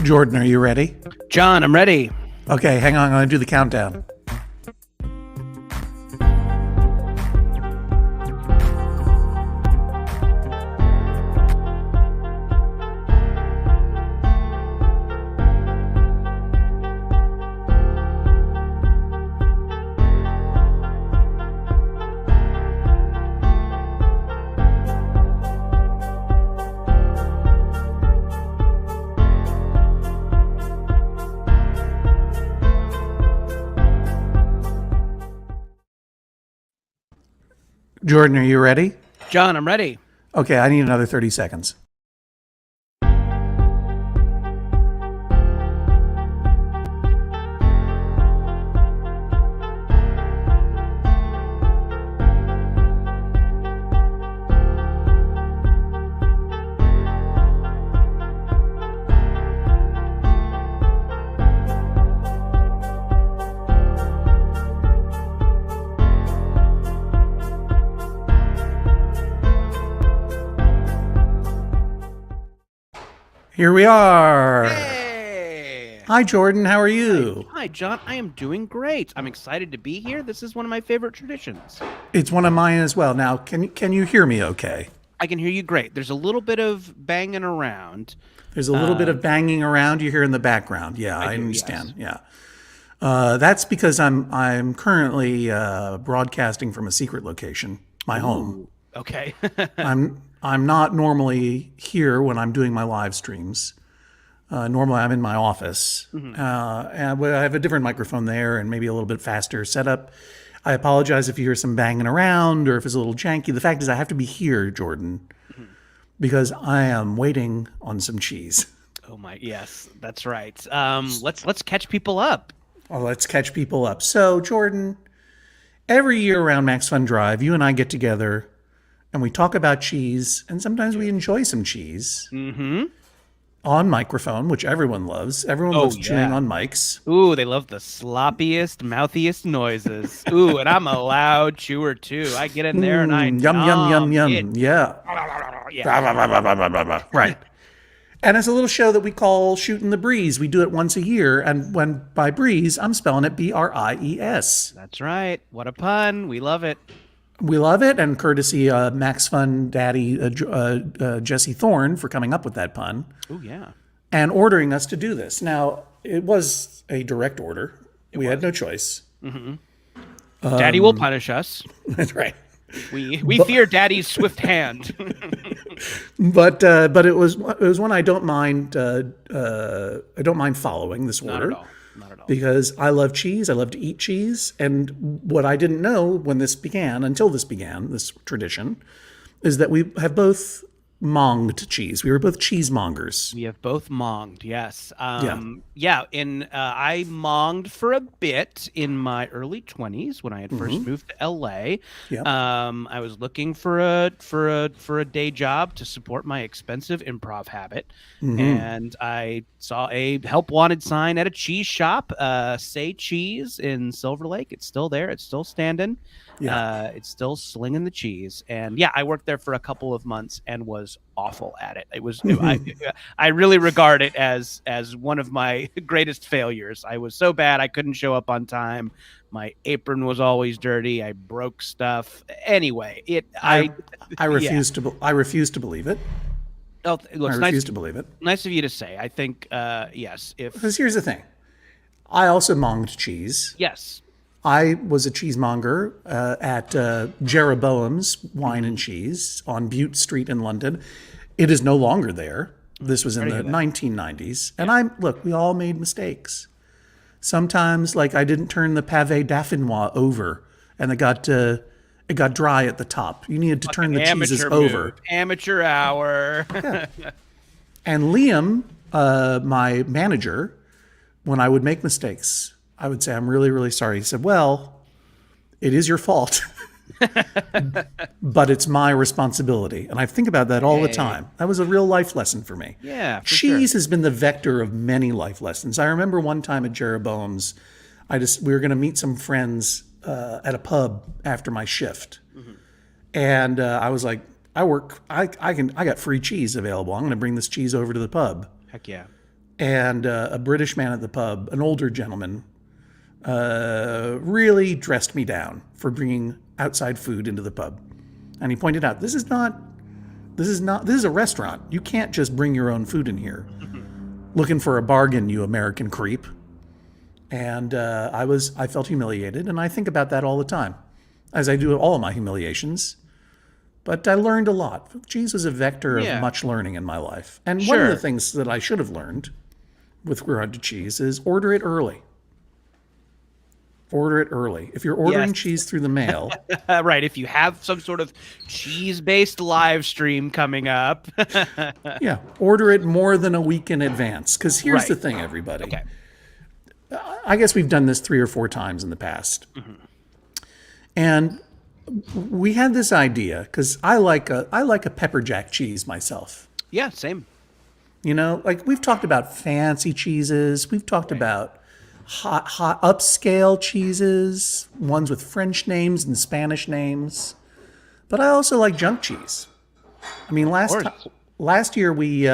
Jordan, are you ready? John, I'm ready. Okay, hang on. I'm going to do the countdown. Jordan, are you ready? John, I'm ready. Okay, I need another 30 seconds. Here we are. Hey! Hi, Jordan. How are you? Hi, John. I am doing great. I'm excited to be here. This is one of my favorite traditions. It's one of mine as well. Now, can you hear me okay? I can hear you great. There's a little bit of banging around. There's a little bit of banging around you hear in the background. Yeah, I do, understand. yes. Yeah. That's because I'm currently broadcasting from a secret location, my home. Ooh, okay. I'm not normally here when I'm doing my live streams. Normally, I'm in my office, and I have a different microphone there and maybe a little bit faster setup. I apologize if you hear some banging around or if it's a little janky. The fact is, I have to be here, Jordan, because I am waiting on some cheese. Oh my, yes, that's right. Let's catch people up. Well, let's catch people up. So, Jordan, every year around Max Fun Drive, you and I get together and we talk about cheese, and sometimes we enjoy some cheese on microphone, which everyone loves. Everyone loves chewing on mics. Ooh, they love the sloppiest, mouthiest noises. Ooh, and I'm a loud chewer too. I get in there and I Yum. it. Yeah. Yeah. Right. And it's a little show that we call Shooting the Breeze. We do it once a year. And when by Breeze, I'm spelling it Bries. That's right. What a pun. We love it. We love it. And courtesy Max Fun Daddy Jesse Thorne for coming up with that pun Oh yeah. and ordering us to do this. Now, it was a direct order. We had no choice. Daddy will punish us. That's right. We fear Daddy's swift hand. But it was one I don't mind. I don't mind following this order. Not at all. Not at all. Because I love cheese. I love to eat cheese. And what I didn't know when this began, until this began, this tradition, is that we have both monged cheese. We were both cheesemongers. We have both monged, yes. Yeah. I monged for a bit in my early 20s when I had first moved to LA. Yeah. I was looking for a day job to support my expensive improv habit, and I saw a help wanted sign at a cheese shop, Say Cheese in Silver Lake. It's still there. It's still standing. Yeah. It's still slinging the cheese. And yeah, I worked there for a couple of months and was awful at it. I really regard it as one of my greatest failures. I was so bad I couldn't show up on time. My apron was always dirty. I broke stuff. Anyway, I refuse to believe it. Oh, look, I refuse to believe it. Nice of you to say. I think yes. Because here's the thing. I also monged cheese. Yes. I was a cheesemonger at Jeroboam's Wine and Cheese on Bute Street in London. It is no longer there. This was in the 1990s. And we all made mistakes. Sometimes, like, I didn't turn the pave dauphinois over, and it got dry at the top. You needed to turn the cheeses over. Amateur hour. Yeah. And Liam, my manager, when I would make mistakes, I would say, I'm really, really sorry. He said, well, it is your fault, but it's my responsibility. And I think about that all the time. That was a real life lesson for me. Yeah, for Cheese sure. has been the vector of many life lessons. I remember one time at Jeroboam's, we were going to meet some friends at a pub after my shift. And I was like, I got free cheese available. I'm going to bring this cheese over to the pub. Heck yeah. And a British man at the pub, an older gentleman, really dressed me down for bringing outside food into the pub. And he pointed out, this is a restaurant. You can't just bring your own food in here. Looking for a bargain, you American creep. And I felt humiliated, and I think about that all the time, as I do at all of my humiliations. But I learned a lot. Cheese was a vector of much learning in my life. And one of the things that I should have learned with regard to cheese is order it early. Order it early. If you're ordering cheese through the mail. Right. If you have some sort of cheese-based live stream coming up. Yeah. Order it more than a week in advance. Because here's the thing, everybody. Okay. I guess we've done this 3 or 4 times in the past. And we had this idea, because I like a pepper jack cheese myself. Yeah, same. You know, like we've talked about fancy cheeses. We've talked about hot upscale cheeses, ones with French names and Spanish names. But I also like junk cheese. I mean, last year we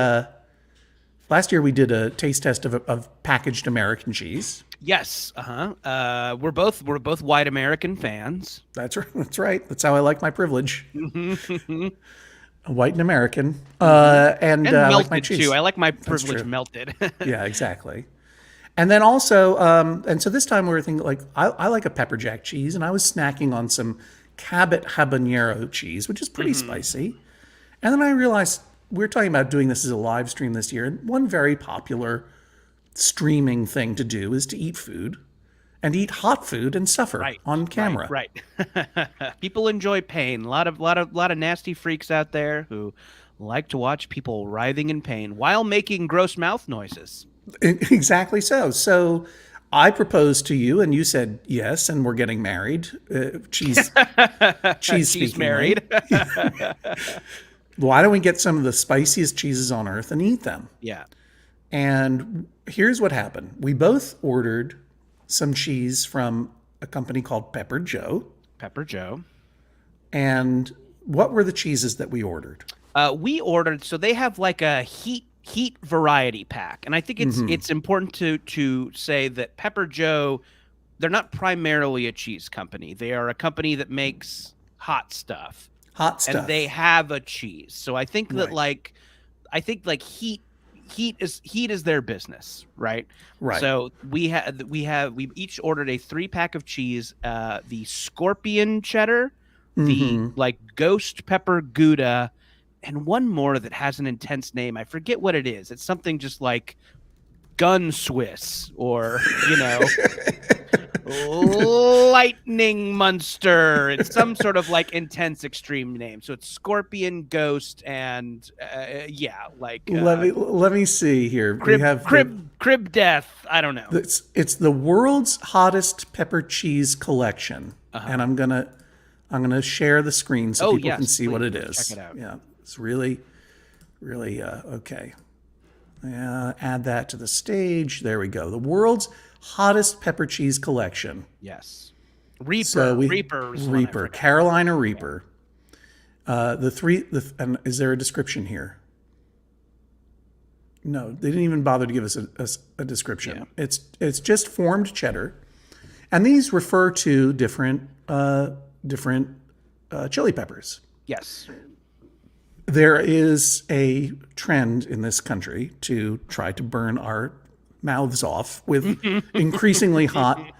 did a taste test of packaged American cheese. Yes. We're both white American fans. That's right. That's right. That's how I like my privilege. White and American, and melted I like my cheese too. I like my privilege melted. Yeah, exactly. And then also, and so this time we were thinking like, I like a pepper jack cheese, and I was snacking on some Cabot habanero cheese, which is pretty spicy. And then I realized we were talking about doing this as a live stream this year, and one very popular streaming thing to do is to eat food and eat hot food and suffer on camera. Right. People enjoy pain. A lot of nasty freaks out there who like to watch people writhing in pain while making gross mouth noises. Exactly so. So I proposed to you, and you said yes, and we're getting married. Cheese She's married. Why don't we get some of the spiciest cheeses on earth and eat them? Yeah. And here's what happened. We both ordered some cheese from a company called Pepper Joe. Pepper Joe. And what were the cheeses that we ordered? We ordered, so they have like a heat variety pack. And I think it's important to say that Pepper Joe, they're not primarily a cheese company. They are a company that makes hot stuff. And they have a cheese. So I think that like heat is their business, right? Right. So we each ordered a 3-pack of cheese, the scorpion cheddar, the like ghost pepper Gouda, and one more that has an intense name. I forget what it is. It's something just like Gun Swiss or, Lightning Monster. It's some sort of like intense extreme name. So it's Scorpion, Ghost, and let me see here. Crib Death. I don't know. It's the world's hottest pepper cheese collection, and I'm gonna share the screen so people can see what it is. Check it out. Yeah, it's really okay. Add that to the stage. There we go. The world's hottest pepper cheese collection. Yes. Reaper. Carolina Reaper. And is there a description here? No, they didn't even bother to give us a description. Yeah. It's just formed cheddar, and these refer to different chili peppers. Yes. There is a trend in this country to try to burn our mouths off with increasingly hot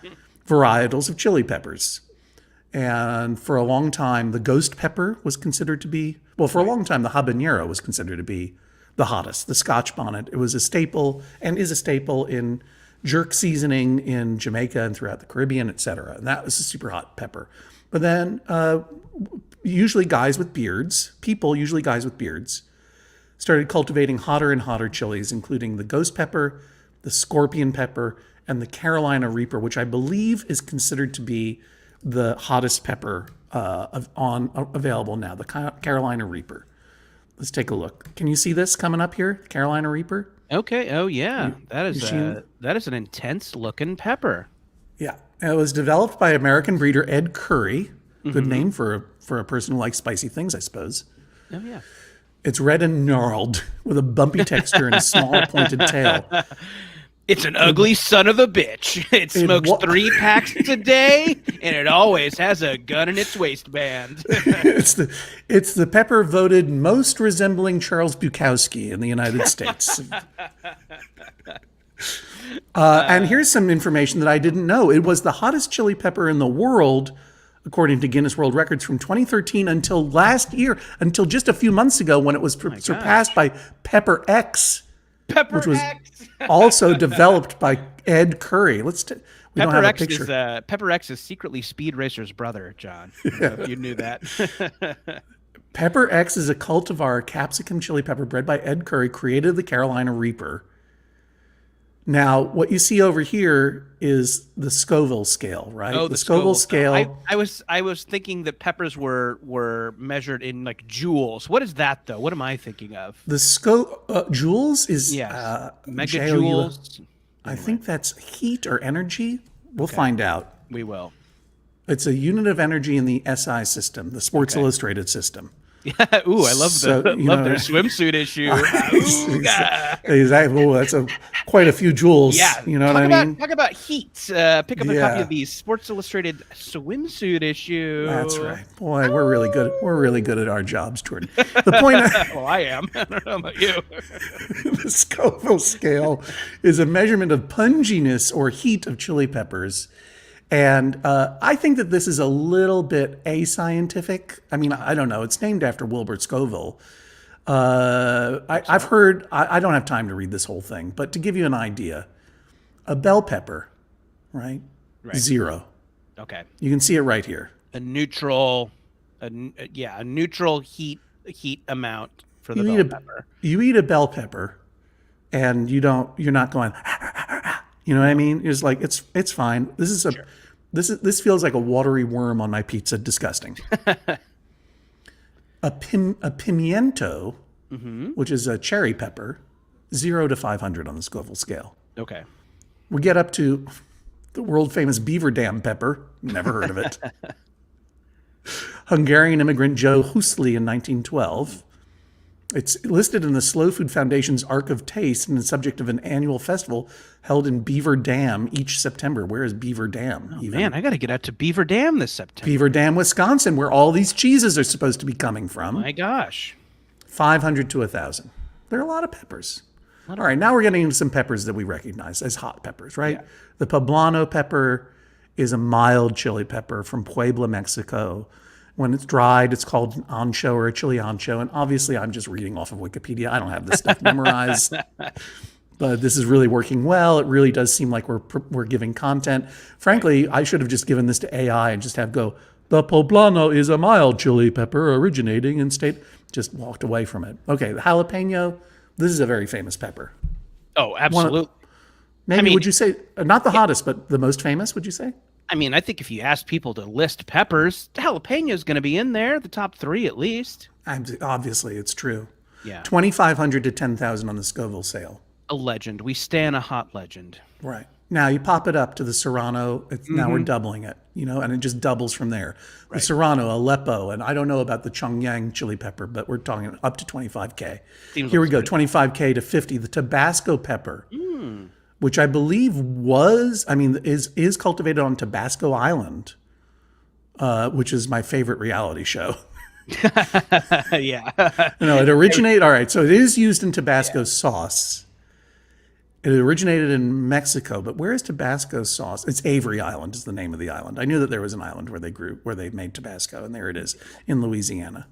varietals of chili peppers. And for a long time, the ghost pepper was considered to be, for a long time, the habanero was considered to be the hottest, the Scotch bonnet. It was a staple and is a staple in jerk seasoning in Jamaica and throughout the Caribbean, etc. And that was a super hot pepper. But then usually guys with beards, started cultivating hotter and hotter chilies, including the ghost pepper, the scorpion pepper, and the Carolina Reaper, which I believe is considered to be the hottest pepper available now, the Carolina Reaper. Let's take a look. Can you see this coming up here, Carolina Reaper? Okay. Oh, yeah. That is an intense looking pepper. Yeah. It was developed by American breeder Ed Curry. Good name for a person who likes spicy things, I suppose. Oh, yeah. It's red and gnarled with a bumpy texture and a small pointed tail. It's an ugly son of a bitch. It smokes 3 packs a day, and it always has a gun in its waistband. It's the pepper voted most resembling Charles Bukowski in the United States. And here's some information that I didn't know. It was the hottest chili pepper in the world, according to Guinness World Records, from 2013 until last year, until just a few months ago when it was surpassed by Pepper X. Which was also developed by Ed Curry. We don't have a picture. Pepper X is secretly Speed Racer's brother, John. I don't know if you knew that. Pepper X is a cultivar capsicum chili pepper bred by Ed Curry, created the Carolina Reaper. Now, what you see over here is the Scoville scale, right? Oh, the Scoville scale. I was thinking that peppers were measured in like joules. What is that though? What am I thinking of? The joules is megajoules. I think that's heat or energy. We'll find out. We will. It's a unit of energy in the SI system, the Sports Illustrated system. Yeah. Ooh, I love So, the you love know, their swimsuit issue. Ooga. exactly. Well, that's quite a few jewels. Yeah. You know what I mean? Talk about heat. Pick up a copy Yeah, of the Sports Illustrated swimsuit that's issue. right. Boy, we're really good. We're really good at our jobs, Jordan. The point Well, I am. I don't know about you. the Scoville scale is a measurement of punginess or heat of chili peppers. And I think that this is a little bit ascientific. I mean, I don't know. It's named after Wilbert Scoville. I've heard, I don't have time to read this whole thing, but to give you an idea, a bell pepper, right? Right. 0. Okay. You can see it right here. A neutral, a neutral heat amount for the You bell eat pepper. you eat a bell pepper, and you're not going, you know what I mean? It's like it's fine. Sure. This feels like a watery worm on my pizza. Disgusting. A pimiento, which is a cherry pepper, 0 to 500 on the Scoville scale. Okay. We get up to the world famous beaver dam pepper. Never heard of it. Hungarian immigrant Joe Huszli in 1912. It's listed in the Slow Food Foundation's Ark of Taste and the subject of an annual festival held in Beaver Dam each September. Where is Beaver Dam? Oh, man, I got to get out to Beaver Dam this September. Beaver Dam, Wisconsin, where all these cheeses are supposed to be coming from. My gosh. 500 to 1,000. There are a lot of peppers. All right, now we're getting into some peppers that we recognize as hot peppers, right? Yeah. The poblano pepper is a mild chili pepper from Puebla, Mexico. When it's dried, it's called an ancho or a chili ancho. And obviously, I'm just reading off of Wikipedia. I don't have this stuff memorized. But this is really working well. It really does seem like we're giving content. Frankly, I should have just given this to AI and just have go, the poblano is a mild chili pepper originating in state. Just walked away from it. Okay, the jalapeno, this is a very famous pepper. Oh, absolutely. Maybe, would you say, not the hottest, but the most famous, would you say? I mean, I think if you ask people to list peppers, jalapeno is going to be in there, the top 3 at least. Obviously, it's true. Yeah. 2,500 to 10,000 on the Scoville sale. A legend. We stand a hot legend. Right. Now you pop it up to the Serrano. Now we're doubling it, and it just doubles from there. The Right. Serrano, Aleppo, and I don't know about the Chongyang chili pepper, but we're talking up to 25K. Seems Here we like go, 25K to 50. The Tabasco pepper, which I believe is cultivated on Tabasco Island, which is my favorite reality show. Yeah. No, it originated. All right, so it is used in Tabasco sauce. It originated in Mexico, but where is Tabasco sauce? It's Avery Island is the name of the island. I knew that there was an island where they made Tabasco, and there it is in Louisiana.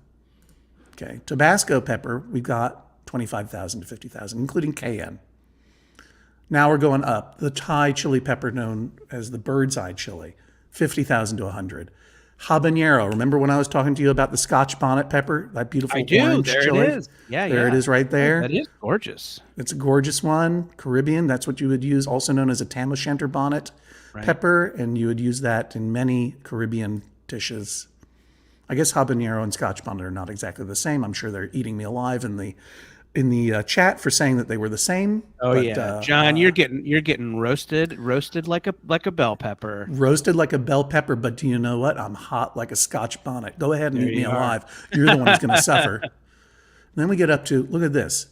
Okay, Tabasco pepper, we've got 25,000 to 50,000, including cayenne. Now we're going up. The Thai chili pepper known as the bird's eye chili, 50,000 to 100. Habanero. Remember when I was talking to you about the Scotch bonnet pepper, that beautiful orange There chili? it is. Yeah, There it is right there. That is gorgeous. It's a gorgeous one. Caribbean, that's what you would use, also known as a tam o'shanter bonnet pepper, and you would use that in many Caribbean dishes. I guess habanero and Scotch bonnet are not exactly the same. I'm sure they're eating me alive in the chat for saying that they were the same. Oh, but, yeah, John, you're getting roasted like a bell pepper. Roasted like a bell pepper, but do you know what? I'm hot like a Scotch bonnet. Go ahead and eat me alive. You're the one who's going to suffer. Then we get up to, look at this.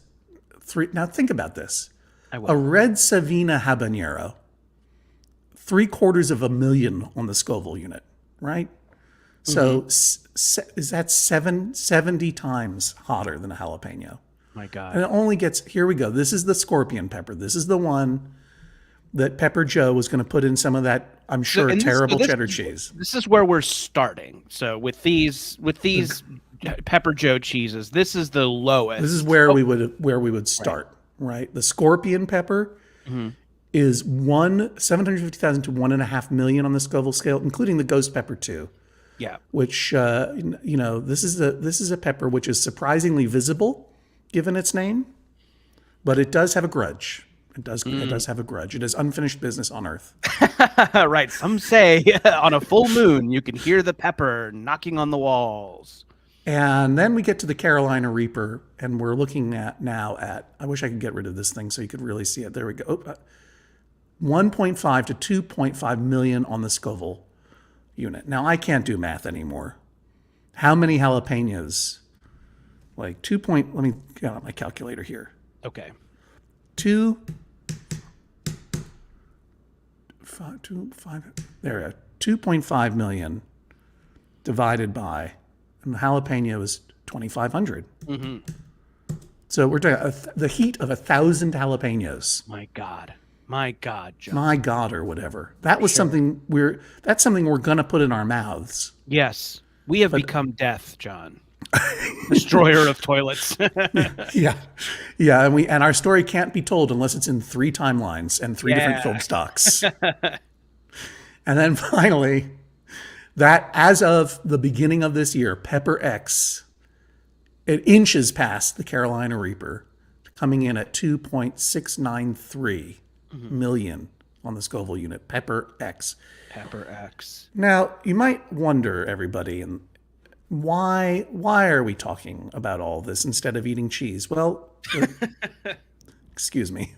Now think about this. A red Savina habanero, 750,000 on the Scoville unit, right? So is that 70 times hotter than a jalapeno? My God. And it only gets, here we go. This is the scorpion pepper. This is the one that Pepper Joe was going to put in some of that, I'm sure, terrible cheddar cheese. This is where we're starting. So with these Pepper Joe cheeses, this is the lowest. This is where we would start, right? The scorpion pepper is 750,000 to 1.5 million on the Scoville scale, including the ghost pepper too. Yeah. Which this is a pepper which is surprisingly visible given its name, but it does have a grudge. It does have a grudge. It is unfinished business on Earth. Right. Some say on a full moon you can hear the pepper knocking on the walls. And then we get to the Carolina Reaper, and we're looking at I wish I could get rid of this thing so you could really see it. There we go. 1.5 to 2.5 million on the Scoville unit. Now, I can't do math anymore. How many jalapenos like 2 point. Let me get out my calculator here. Okay. 2.5 million divided by, and the jalapeno is 2,500. Mm-hmm. So we're talking the heat of 1,000 jalapenos. My God, John. My God, or whatever. That was something that's something we're gonna put in our mouths. Yes, we have become death, John. Destroyer of toilets. Yeah, and our story can't be told unless it's in 3 timelines and 3 different film stocks. And then finally, that as of the beginning of this year, Pepper X, it inches past the Carolina Reaper, coming in at 2.693 million on the Scoville unit. Pepper X. Pepper X. Now, you might wonder, everybody, and why are we talking about all this instead of eating cheese? Well, excuse me.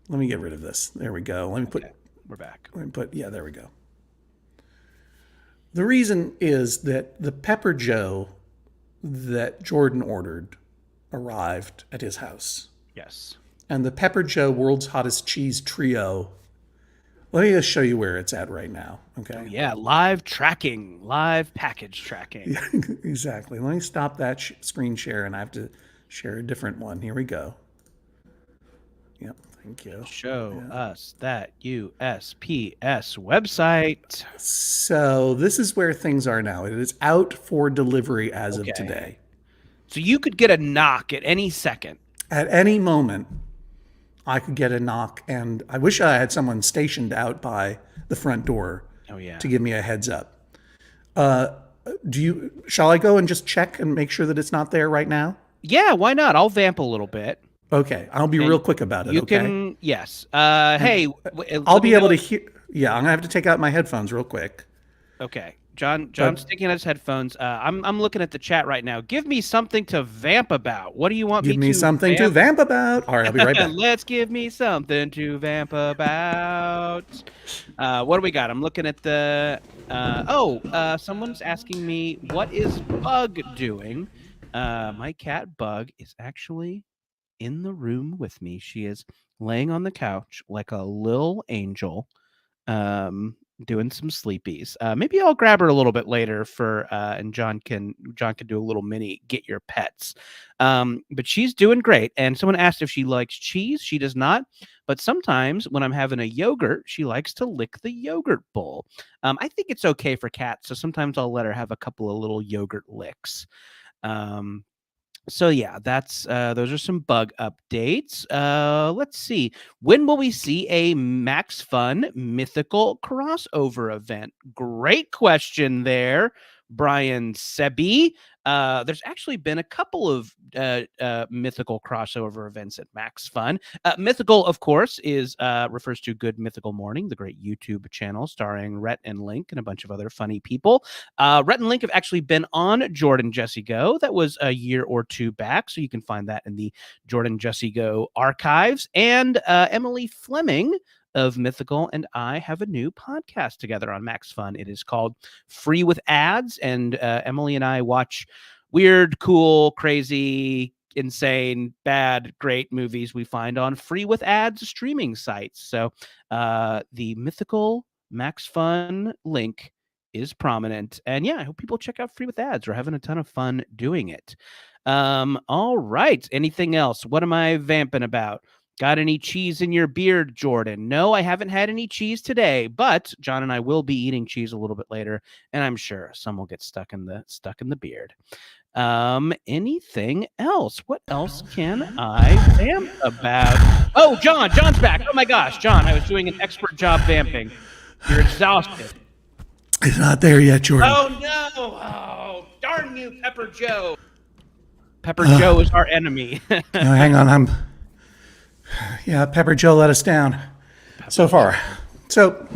Let me get rid of this. There we go. We're back. There we go. The reason is that the Pepper Joe that Jordan ordered arrived at his house. Yes. And the Pepper Joe World's Hottest Cheese Trio, let me just show you where it's at right now, okay? Oh, yeah, live package tracking. Yeah, exactly. Let me stop that screen share, and I have to share a different one. Here we go. Yep, thank you. Show us that USPS website. So this is where things are now. It is out for delivery as of today. So you could get a knock at any second. At any moment, I could get a knock, and I wish I had someone stationed out by the front door to give me a heads up. Shall I go and just check and make sure that it's not there right now? Yeah, why not? I'll vamp a little bit. Okay, I'll be real quick about it. You can, yes. Hey, I'll be able to hear. Yeah, I'm gonna have to take out my headphones real quick. Okay, John's sticking out his headphones. I'm looking at the chat right now. Give me something to vamp about. What do you want me to? Give me something to vamp about. All right, I'll be right back. Let's give me something to vamp about. What do we got? I'm looking at the. Someone's asking me what is Bug doing. My cat Bug is actually in the room with me. She is laying on the couch like a little angel, doing some sleepies. Maybe I'll grab her a little bit later and John can do a little mini get your pets. But she's doing great. And someone asked if she likes cheese. She does not. But sometimes when I'm having a yogurt, she likes to lick the yogurt bowl. I think it's okay for cats. So sometimes I'll let her have a couple of little yogurt licks. So yeah, that's those are some Bug updates. Let's see. When will we see a Max Fun mythical crossover event? Great question there, Brian Sebi. There's actually been a couple of mythical crossover events at Max Fun. Mythical, of course, refers to Good Mythical Morning, the great YouTube channel starring Rhett and Link and a bunch of other funny people. Rhett and Link have actually been on Jordan Jesse Go. That was a year or two back, so you can find that in the Jordan Jesse Go archives. And Emily Fleming of Mythical and I have a new podcast together on Max Fun. It is called Free with Ads, and Emily and I watch weird, cool, crazy, insane, bad, great movies we find on Free with Ads streaming sites. So the Mythical Max Fun link is prominent. And yeah, I hope people check out Free with Ads. We're having a ton of fun doing it. All right. Anything else? What am I vamping about? Got any cheese in your beard, Jordan? No, I haven't had any cheese today, but John and I will be eating cheese a little bit later, and I'm sure some will get stuck in the beard. Anything else? What else can I vamp about? Oh, John's back. Oh my gosh, John, I was doing an expert job vamping. You're exhausted. It's not there yet, Jordan. Oh no! Oh, darn you, Pepper Joe. Pepper Joe is our enemy. No, hang on, Pepper Joe let us down so far. So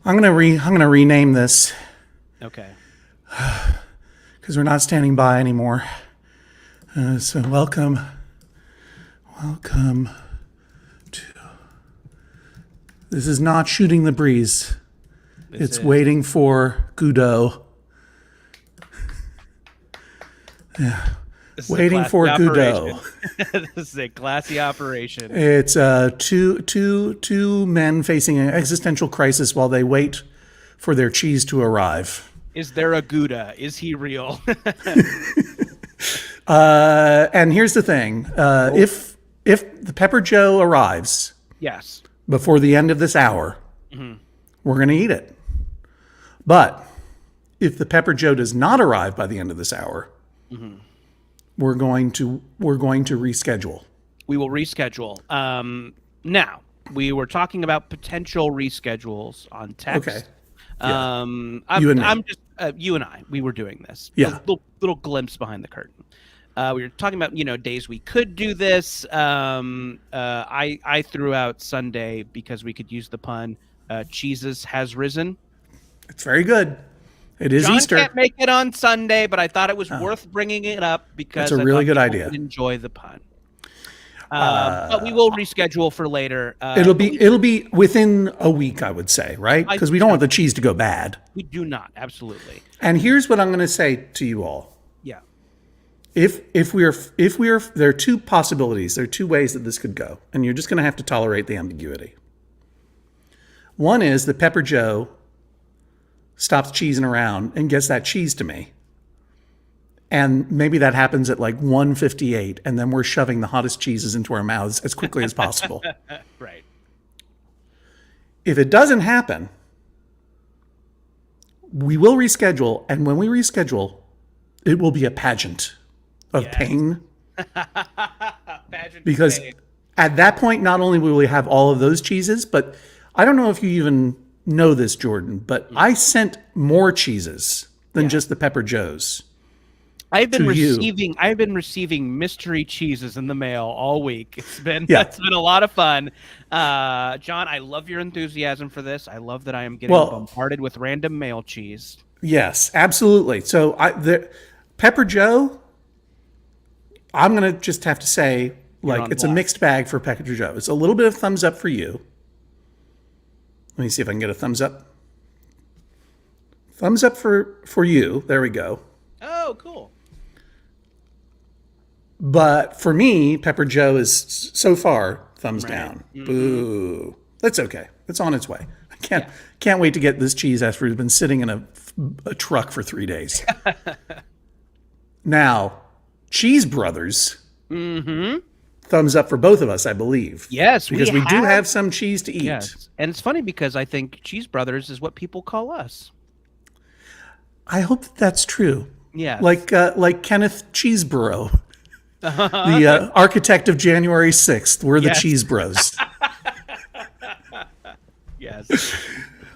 I'm gonna rename this. Okay. Because we're not standing by anymore. So welcome to. This is not shooting the breeze. It's waiting for Goud-Ot. This is a Waiting classy for operation. Goud-Ot. This is a classy operation. It's two men facing an existential crisis while they wait for their cheese to arrive. Is there a Gouda? Is he real? And here's the thing: if the Pepper Joe arrives Yes. before the end of this hour, we're going to eat it. But if the Pepper Joe does not arrive by the end of this hour, we're going to reschedule. We will reschedule. Now, we were talking about potential reschedules on text. Okay. Yeah. You and I. We were doing this. Yeah. A little glimpse behind the curtain. We were talking about days we could do this. I threw out Sunday because we could use the pun. Cheeses has risen. It's very good. It is John Easter. can't make it on Sunday, but I thought it was worth bringing it up because That's a really good idea. Enjoy the pun. But we will reschedule for later. It'll be within a week, I would say, right? Because we don't want the cheese to go bad. We do not, absolutely. And here's what I'm going to say to you all. Yeah. If we are, there are two possibilities. There are two ways that this could go, and you're just going to have to tolerate the ambiguity. One is that Pepper Joe stops cheesing around and gets that cheese to me. And maybe that happens at like 1:58, and then we're shoving the hottest cheeses into our mouths as quickly as possible. Right. If it doesn't happen, we will reschedule, and when we reschedule, it will be a pageant of pain. Because at that point, not only will we have all of those cheeses, but I don't know if you even know this, Jordan, but I sent more cheeses than just the Pepper Joes. I've been receiving mystery cheeses in the mail all week. It's been a lot of fun. John, I love your enthusiasm for this. I love that I am getting bombarded with random mail cheese. Yes, absolutely. So the Pepper Joe, I'm going to just have to say, like, it's a mixed bag for Pepper Joe. It's a little bit of thumbs up for you. Let me see if I can get a thumbs up. Thumbs up for you. There we go. Oh, cool. But for me, Pepper Joe is so far thumbs down. Mm-hmm. Boo. That's okay. It's on its way. I can't wait to get this cheese after it's been sitting in a truck for 3 days. Now, Cheese Brothers. Mm-hmm. Thumbs up for both of us, I believe. Yes, because we do have some cheese to eat. Yes. And it's funny because I think Cheese Brothers is what people call us. I hope that's true. Yeah. Like Kenneth Cheeseborough, the architect of January 6th. We're the Cheese Bros. Yes.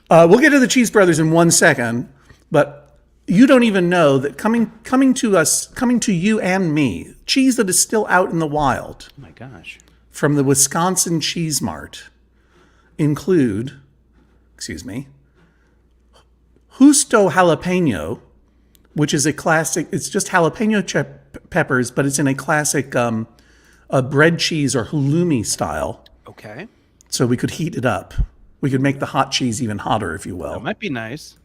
We'll get to the Cheese Brothers in 1 second, but you don't even know that coming to you and me, cheese that is still out in the wild. Oh my gosh. From the Wisconsin Cheese Mart include, Justo Jalapeno, which is a classic. It's just jalapeno peppers, but it's in a classic a bread cheese or halloumi style. Okay. So we could heat it up. We could make the hot cheese even hotter, if you will. That might be nice.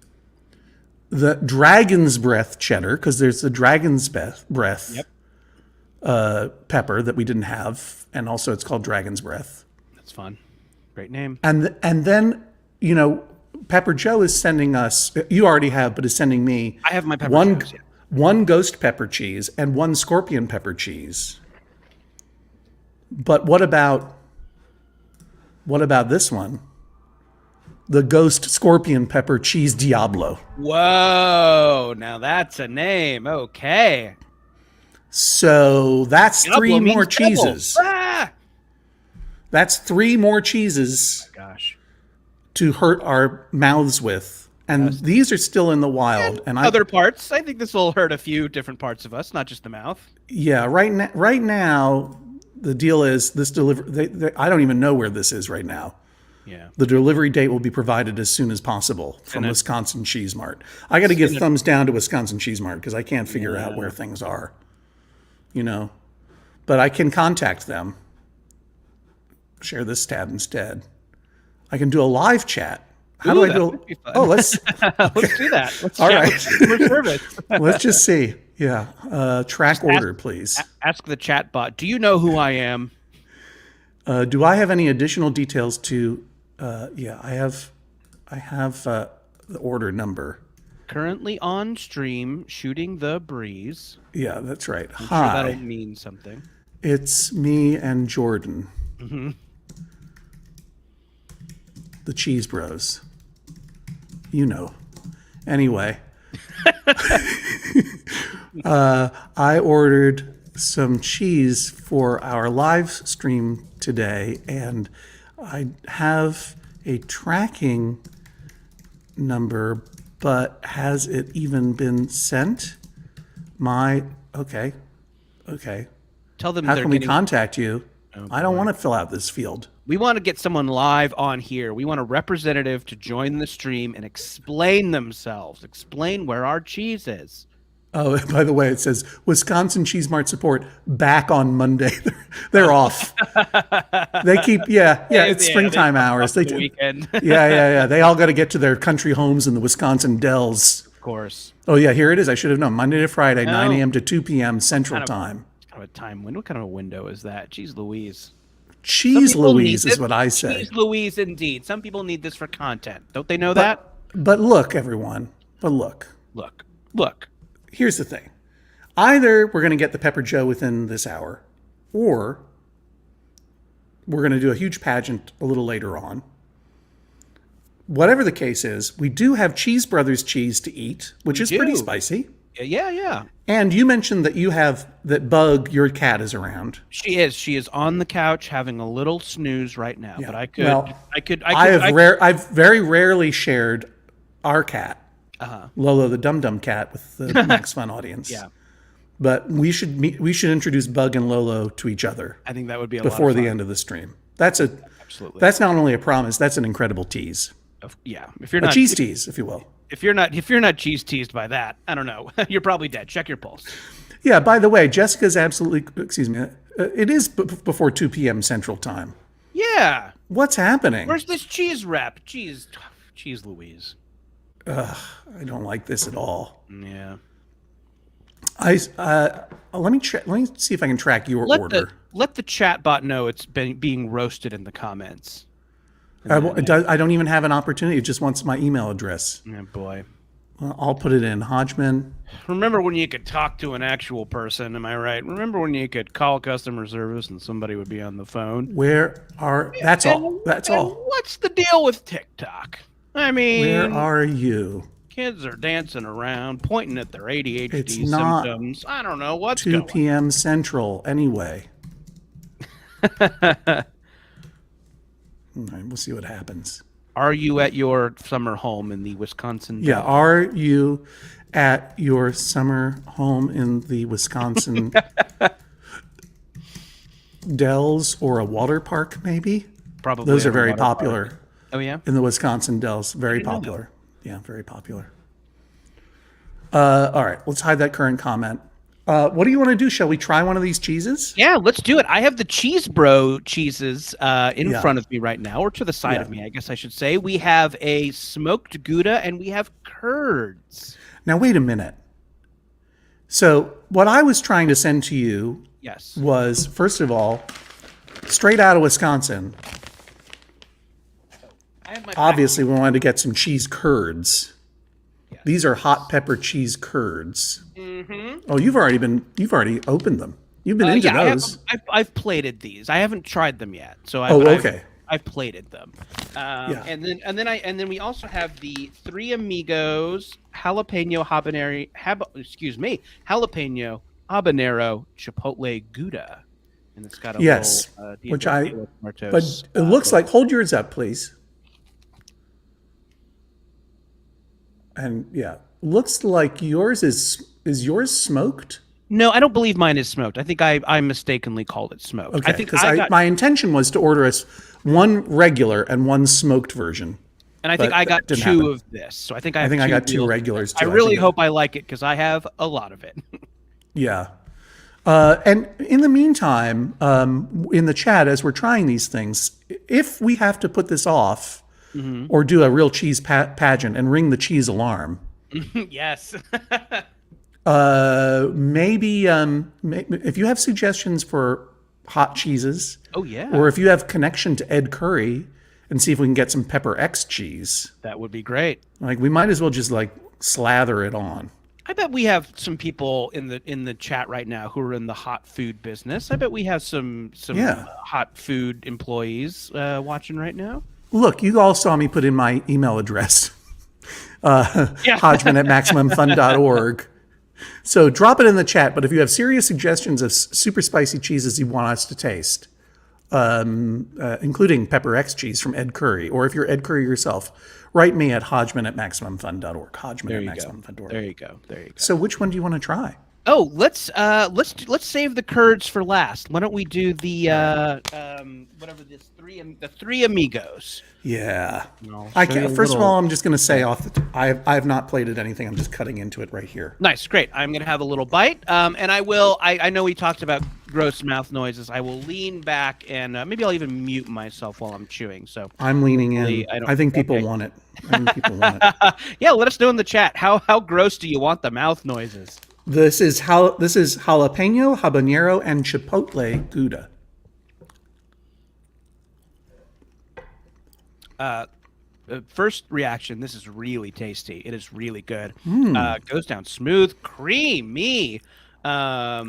The Dragon's Breath cheddar, because there's the Dragon's Breath pepper that we didn't have, and also it's called Dragon's Breath. That's fun. Great name. And then, Pepper Joe is sending us, you already have, but is sending me. I have my pepper Joes, one ghost pepper cheese and one scorpion pepper cheese. But what about this one? The ghost scorpion pepper cheese Diablo. Whoa, now that's a name. Okay. So that's Diablo 3 more cheeses. Ah! That's 3 more cheeses. Oh, gosh. To hurt our mouths with. And these are still in the wild. And other parts. I think this will hurt a few different parts of us, not just the mouth. Yeah, right now, the deal is this delivery. I don't even know where this is right now. Yeah. The delivery date will be provided as soon as possible from Wisconsin Cheese Mart. I got to give thumbs down to Wisconsin Cheese Mart because I can't figure out where things are. But I can contact them. Share this tab instead. I can do a live chat. How do I do? Let's let's do that. Let's all chat right. with customer service. Let's just see. Yeah. Track Just order, please. Ask the chat bot. Do you know who I am? Do I have any additional details to? Yeah, I have. I have the order number. Currently on stream, shooting the Bries. Yeah, that's right. I'm Hi. sure that'll mean something. It's me and Jordan, Mm-hmm. the Cheese Bros. You know. Anyway, I ordered some cheese for our live stream today, and I have a tracking number, but has it even been sent? Okay. Tell them How they're can we getting. contact you? Oh, I don't boy. want to fill out this field. We want to get someone live on here. We want a representative to join the stream and explain themselves, explain where our cheese is. Oh, by the way, it says Wisconsin Cheese Mart support back on Monday. They're off. They keep, it's springtime hours. They The weekend. yeah. They all got to get to their country homes in the Wisconsin dells. Of course. Oh, yeah, here it is. I should have known. Monday to Friday, 9 No. a.m. to 2 p.m. Central Time. Kind of a time window. What kind of a window is that? Jeez Louise. Cheese Some people Louise need is this. what I say. Cheese Louise, indeed. Some people need this for content. Don't they know that? But look, everyone. Look. Look. Here's the thing. Either we're going to get the Pepper Joe within this hour, or we're going to do a huge pageant a little later on. Whatever the case is, we do have Cheese Brothers cheese to eat, which is pretty spicy. Yeah. And you mentioned that you have that Bug, your cat, is around. She is. She is on the couch having a little snooze right now. Yeah. But I could. Well, I could. I've very rarely shared our cat, Uh-huh. Lolo, the Dum Dum cat, with the Max Fun audience. Yeah. But we should introduce Bug and Lolo to each other I think that would be before lot of the fun. end of the stream. That's Absolutely. That's not only a promise, that's an incredible tease. Yeah. If you're A not cheese tease, if you will. if you're not cheese teased by that, I don't know. You're probably dead. Check your pulse. Yeah, by the way, Jessica's absolutely, excuse me, it is before 2 p.m. Central Time. Yeah. What's happening? Where's this cheese wrap? Cheese Louise. I don't like this at all. Yeah. Let me see if I can track your order. Let the chat bot know it's being roasted in the comments. I don't even have an opportunity. It just wants my email address. Oh boy. Well, I'll put it in Hodgman. Remember when you could talk to an actual person, am I right? Remember when you could call customer service and somebody would be on the phone? That's all. That's all. What's the deal with TikTok? I mean, Where are you? kids are dancing around, pointing at their ADHD It's not symptoms. I don't know what's 2 going on. p.m. Central anyway. All right, we'll see what happens. Are you at your summer home in the Wisconsin? Yeah, are you at your summer home in the Wisconsin dells or a water park, maybe? Probably. Those at are a very water popular park. Oh yeah. in the Wisconsin dells. Very popular. Yeah, very popular. All right, let's hide that current comment. What do you want to do? Shall we try one of these cheeses? Yeah, let's do it. I have the Cheese Bro cheeses in Yeah. front of me right now, or to the side Yeah. of me, I guess I should say. We have a smoked Gouda and we have curds. Now, wait a minute. So, what I was trying to send to you Yes. was, first of all, straight out of Wisconsin. I have my Obviously, we wanted to get some cheese curds. Yes. These are hot pepper cheese curds. Oh, you've already opened them. You've been into those. I've plated these. I haven't tried them yet. So Okay. I've plated them. Yeah. And then we also have the Three Amigos jalapeno habanero chipotle Gouda, and it's got a Yes, little, which Diablo Muertos, But it looks like, hold yours up, please. And yeah, looks like yours is yours smoked? No, I don't believe mine is smoked. I think I mistakenly called it smoked. Okay, I think because my intention was to order us one regular and one smoked version. and I think but I got that didn't two happen. of this. So I think I I think I got two real- regulars, I too. I really think hope I like it because I have a lot of it. Yeah. And in the meantime, in the chat, as we're trying these things, if we have to put this off or do a real cheese pageant and ring the cheese alarm, Yes. Maybe if you have suggestions for hot cheeses, Oh yeah, or if you have connection to Ed Curry, and see if we can get some pepper X cheese. that would be great. Like we might as well just like slather it on. I bet we have some people in the chat right now who are in the hot food business. I bet we have some Yeah. hot food employees watching right now. Look, you all saw me put in my email address, Yeah. Hodgman at MaximumFun.org. So drop it in the chat. But if you have serious suggestions of super spicy cheeses you want us to taste, including pepper X cheese from Ed Curry, or if you're Ed Curry yourself, write me at Hodgman at MaximumFun.org. Hodgman There at you go. MaximumFun.org. There you go. There you go. So which one do you want to try? Oh, let's save the curds for last. Why don't we do the whatever this the three amigos? Yeah. No, I show you can't, a first of little- all, I'm just going to say I have not plated anything. I'm just cutting into it right here. Nice, great. I'm gonna have a little bite, and I will. I know we talked about gross mouth noises. I will lean back and maybe I'll even mute myself while I'm chewing. So I'm leaning in. Hopefully I don't- I think people okay. want it. I think people want it. yeah, let us know in the chat. How gross do you want the mouth noises? This is jalapeno, habanero, and chipotle Gouda. First reaction, this is really tasty. It is really good. Goes down smooth, creamy. Yeah,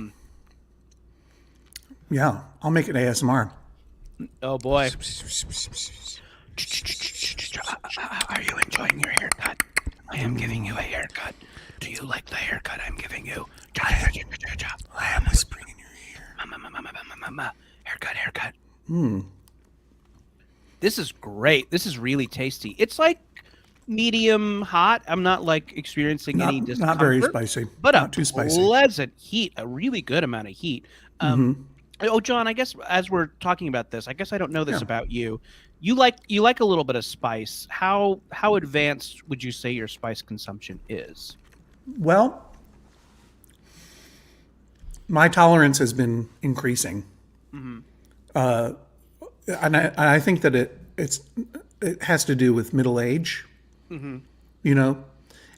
I'll make it ASMR. Oh boy. Are you enjoying your haircut? I am giving you a haircut. Do you like the haircut I'm giving you? I am whispering in your ear. Haircut. This is great. This is really tasty. It's like medium hot. I'm not like experiencing any discomfort. Not very spicy. But not a too spicy. pleasant heat, a really good amount of heat. Oh, John, I guess as we're talking about this, I guess I don't know this about you. You like a little bit of spice. How advanced would you say your spice consumption is? Well, my tolerance has been increasing, and I think that it has to do with middle age. You know,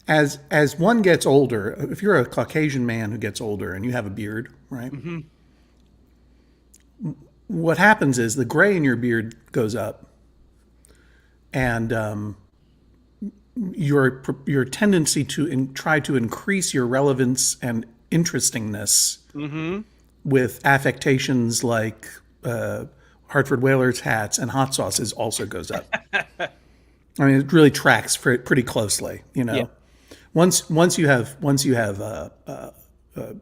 as one gets older, if you're a Caucasian man who gets older and you have a beard, right? What happens is the gray in your beard goes up, and your tendency to try to increase your relevance and interestingness with affectations like Hartford Whalers hats and hot sauces also goes up. I mean, it really tracks pretty closely. You know, Yeah. once you have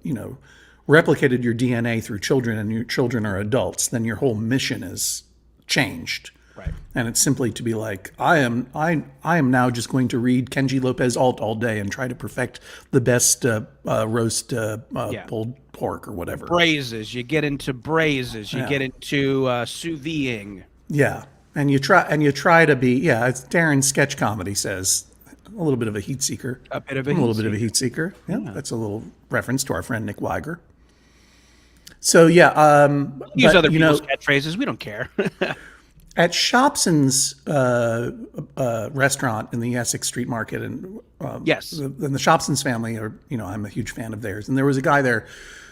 you know, replicated your DNA through children, and your children are adults, then your whole mission is changed. Right. And it's simply to be like, I am now just going to read Kenji Lopez Alt all day and try to perfect the best roast pulled pork or whatever. Braises. You get into braises. You get into sous videing. Yeah, and you try to be as Darren's sketch comedy says, a little bit of a heat seeker. A bit of a little bit of a heat seeker. Yeah, that's a little reference to our friend Nick Weiger. So Use but, other you know, people's catchphrases. We don't care. at Shopson's restaurant in the Essex Street Market, and Yes. and the Shopson's family are, you know, I'm a huge fan of theirs. And there was a guy there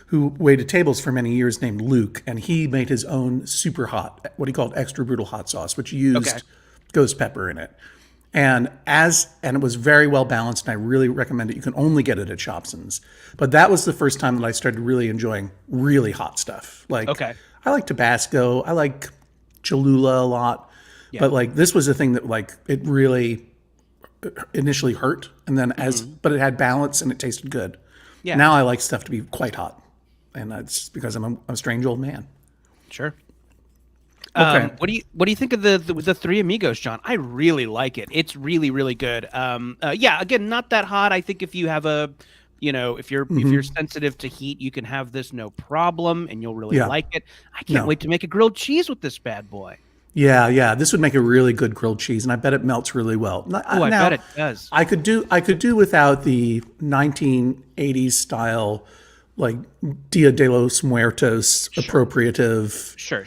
who waited tables for many years named Luke, and he made his own super hot, what he called extra brutal hot sauce, which used ghost pepper in it. And it was very well balanced, and I really recommend it. You can only get it at Shopson's. But that was the first time that I started really enjoying really hot stuff. Like, I like Tabasco, I like Cholula a lot, but like this was a thing that like it really initially hurt, and then but it had balance and it tasted good. Yeah. Now I like stuff to be quite hot, and that's because I'm a strange old man. Sure. Okay. What do you think of the Three Amigos, John? I really like it. It's really, really good. Again, not that hot. I think if you have if you're sensitive to heat, you can have this no problem, and you'll really like it. I can't wait to make a grilled cheese with this bad boy. Yeah. This would make a really good grilled cheese, and I bet it melts really well. I bet it does. I could do without the 1980s style, like Dia de los Muertos appropriative Sure.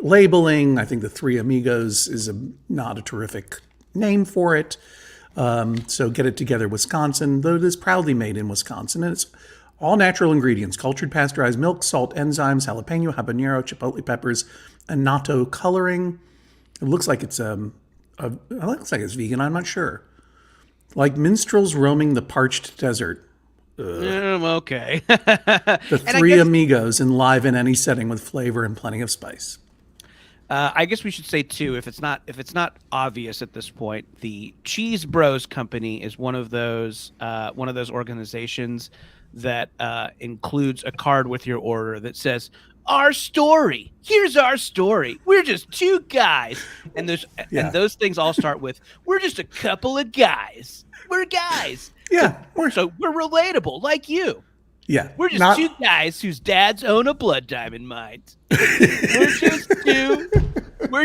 labeling. I think the Three Amigos is not a terrific name for it. So get it together, Wisconsin, though it is proudly made in Wisconsin. And it's all natural ingredients: cultured pasteurized milk, salt, enzymes, jalapeno, habanero, chipotle peppers, annatto coloring. It looks like it's it looks like it's vegan. I'm not sure. Like minstrels roaming the parched desert. Okay. The three amigos enliven any setting with flavor and plenty of spice. I guess we should say too, if it's not obvious at this point, the Cheese Bros Company is one of those organizations that includes a card with your order that says, "Our story. Here's our story. We're just two guys," and those things all start with, "We're just a couple of guys. We're guys. Yeah, So we're relatable, like you. Yeah, We're just two guys whose dads own a blood diamond mine. We're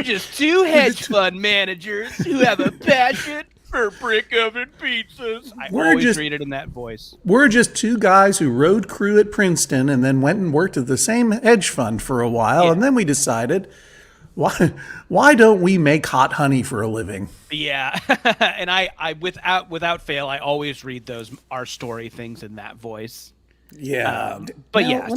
just two hedge fund managers who have a passion for brick oven pizzas." I always read it in that voice. We're just two guys who rode crew at Princeton and then went and worked at the same hedge fund for a while, and then we decided, why don't we make hot honey for a living? Yeah, and I without fail, I always read those Our Story things in that voice. Yeah, but now,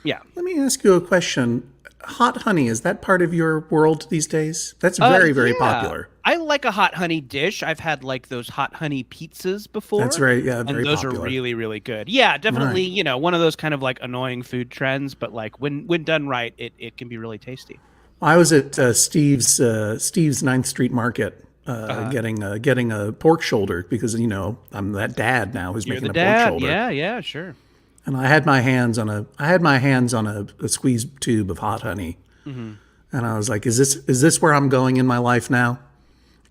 yes, Let me ask you a question. Hot honey, is that part of your world these days? That's very, very popular. I like a hot honey dish. I've had like those hot honey pizzas before. That's very and those popular. Are really, really good. Yeah, definitely. Right. One of those kind of like annoying food trends, but like when done right, it can be really tasty. I was at Steve's 9th Street Market getting a pork shoulder because I'm that dad now who's making a pork shoulder. Yeah, sure. And I had my hands on a squeeze tube of hot honey, and I was like, "Is this where I'm going in my life now?"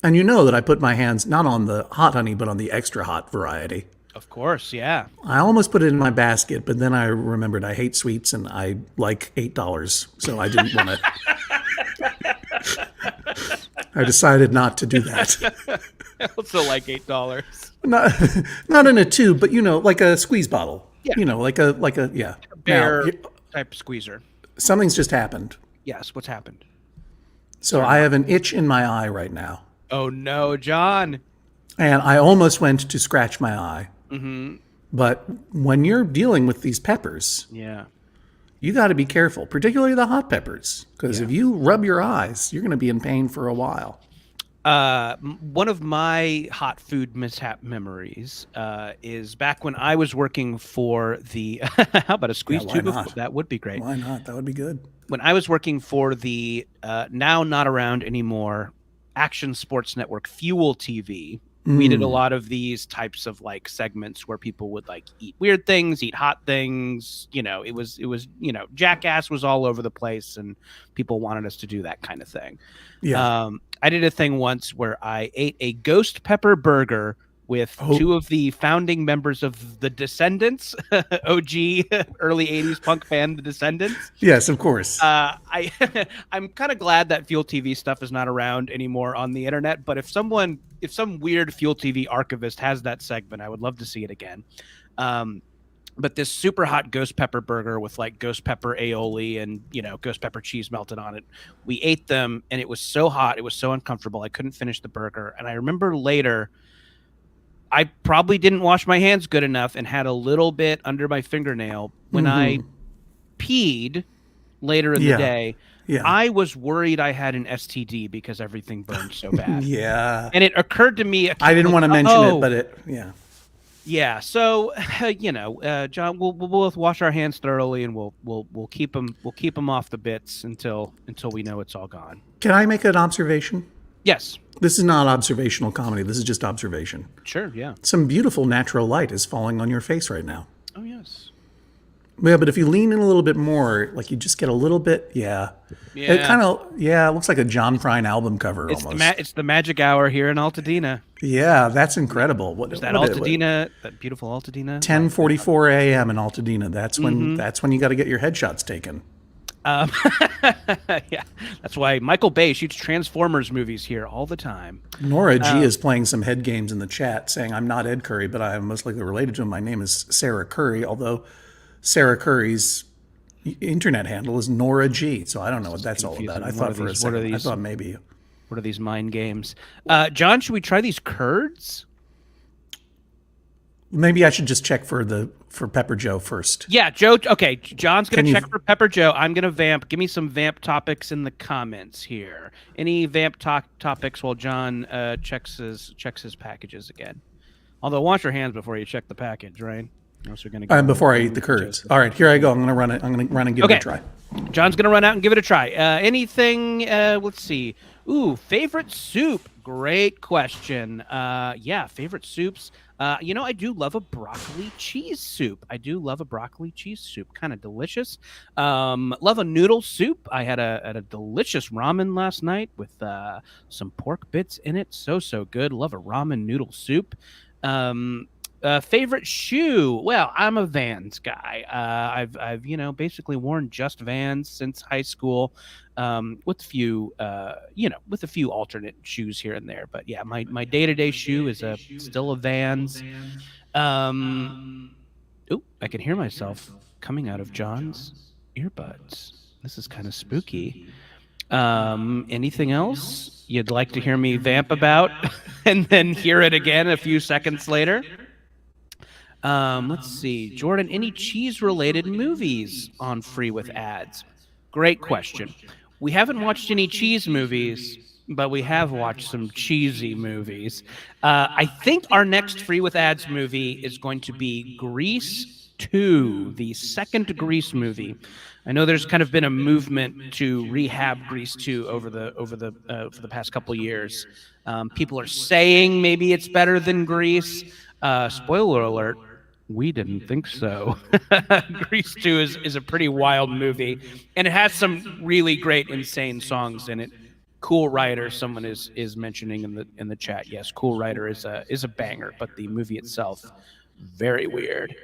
And that I put my hands not on the hot honey, but on the extra hot variety. Of course, yeah. I almost put it in my basket, but then I remembered I hate sweets and I like $8, so I didn't want to. I decided not to do that. I also like $8. Not in a tube, but like a squeeze bottle. Yeah. Like a bear type squeezer. Something's just happened. Yes, what's happened? So I have an itch in my eye right now. Oh no, John. And I almost went to scratch my eye. Mm-hmm. But when you're dealing with these peppers, you got to be careful, particularly the hot peppers, because if you rub your eyes, you're going to be in pain for a while. One of my hot food mishap memories is back when I was working for the how about a squeeze tube? That would be great. Why not? That would be good. When I was working for the now not around anymore Action Sports Network Fuel TV, we did a lot of these types of like segments where people would like eat weird things, eat hot things. It was Jackass was all over the place, and people wanted us to do that kind of thing. Yeah. I did a thing once where I ate a ghost pepper burger with two of the founding members of the Descendants, OG early 80s punk band, the Descendants. Yes, of course. I'm kind of glad that Fuel TV stuff is not around anymore on the internet, but if some weird Fuel TV archivist has that segment, I would love to see it again. But this super hot ghost pepper burger with like ghost pepper aioli and ghost pepper cheese melted on it, we ate them and it was so hot, it was so uncomfortable, I couldn't finish the burger. And I remember later I probably didn't wash my hands good enough and had a little bit under my fingernail when I peed later in the day. Yeah. I was worried I had an STD because everything burned so bad. Yeah. And it occurred to me. I didn't want to mention it, but Yeah. So, John, we'll both wash our hands thoroughly, and we'll keep them off the bits until we know it's all gone. Can I make an observation? Yes. This is not observational comedy. This is just observation. Sure. Yeah. Some beautiful natural light is falling on your face right now. Oh yes. Yeah, but if you lean in a little bit more, like you just get a little bit, It kind of, it looks like a John Prine album cover almost. It's the magic hour here in Altadena. Yeah, that's incredible. What is that Altadena? That beautiful Altadena. 10:44 a.m. in Altadena. That's when you got to get your headshots taken. Yeah, that's why Michael Bay shoots Transformers movies here all the time. Nora G is playing some head games in the chat, saying, "I'm not Ed Curry, but I am most likely related to him. My name is Sarah Curry, although Sarah Curry's internet handle is Nora G. So I don't know what that's all about. I thought for a second, I thought maybe What are these mind games? John, should we try these curds? Maybe I should just check for Pepper Joe first. Yeah, Joe. Okay, John's gonna Can you- check for Pepper Joe. I'm gonna vamp. Give me some vamp topics in the comments here. Any vamp topics while John checks his packages again. Although wash your hands before you check the package, right? Else you're gonna get Before I eat the curds. All right, here I go. I'm gonna run it. I'm gonna run and give it a try. John's gonna run out and give it a try. Anything? Let's see. Ooh, favorite soup. Great question. Yeah, favorite soups. I do love a broccoli cheese soup. Kind of delicious. Love a noodle soup. I had a delicious ramen last night with some pork bits in it. So good. Love a ramen noodle soup. Favorite shoe? Well, I'm a Vans guy. I've basically worn just Vans since high school, with a few alternate shoes here and there. But yeah, my day-to-day shoe is still a Vans. I can hear myself coming out of John's earbuds. This is kind of spooky. Anything else you'd like to hear me vamp about and then hear it again a few seconds later? Let's see. Jordan, any cheese-related movies on Free with Ads? Great question. We haven't watched any cheese movies, but we have watched some cheesy movies. I think our next Free with Ads movie is going to be Grease 2, the second Grease movie. I know there's kind of been a movement to rehab Grease 2 for the past couple years. People are saying maybe it's better than Grease. Spoiler alert, we didn't think so. Grease 2 is a pretty wild movie, and it has some really great, insane songs in it. Cool Rider, someone is mentioning in the chat. Yes, Cool Rider is a banger, but the movie itself, very weird.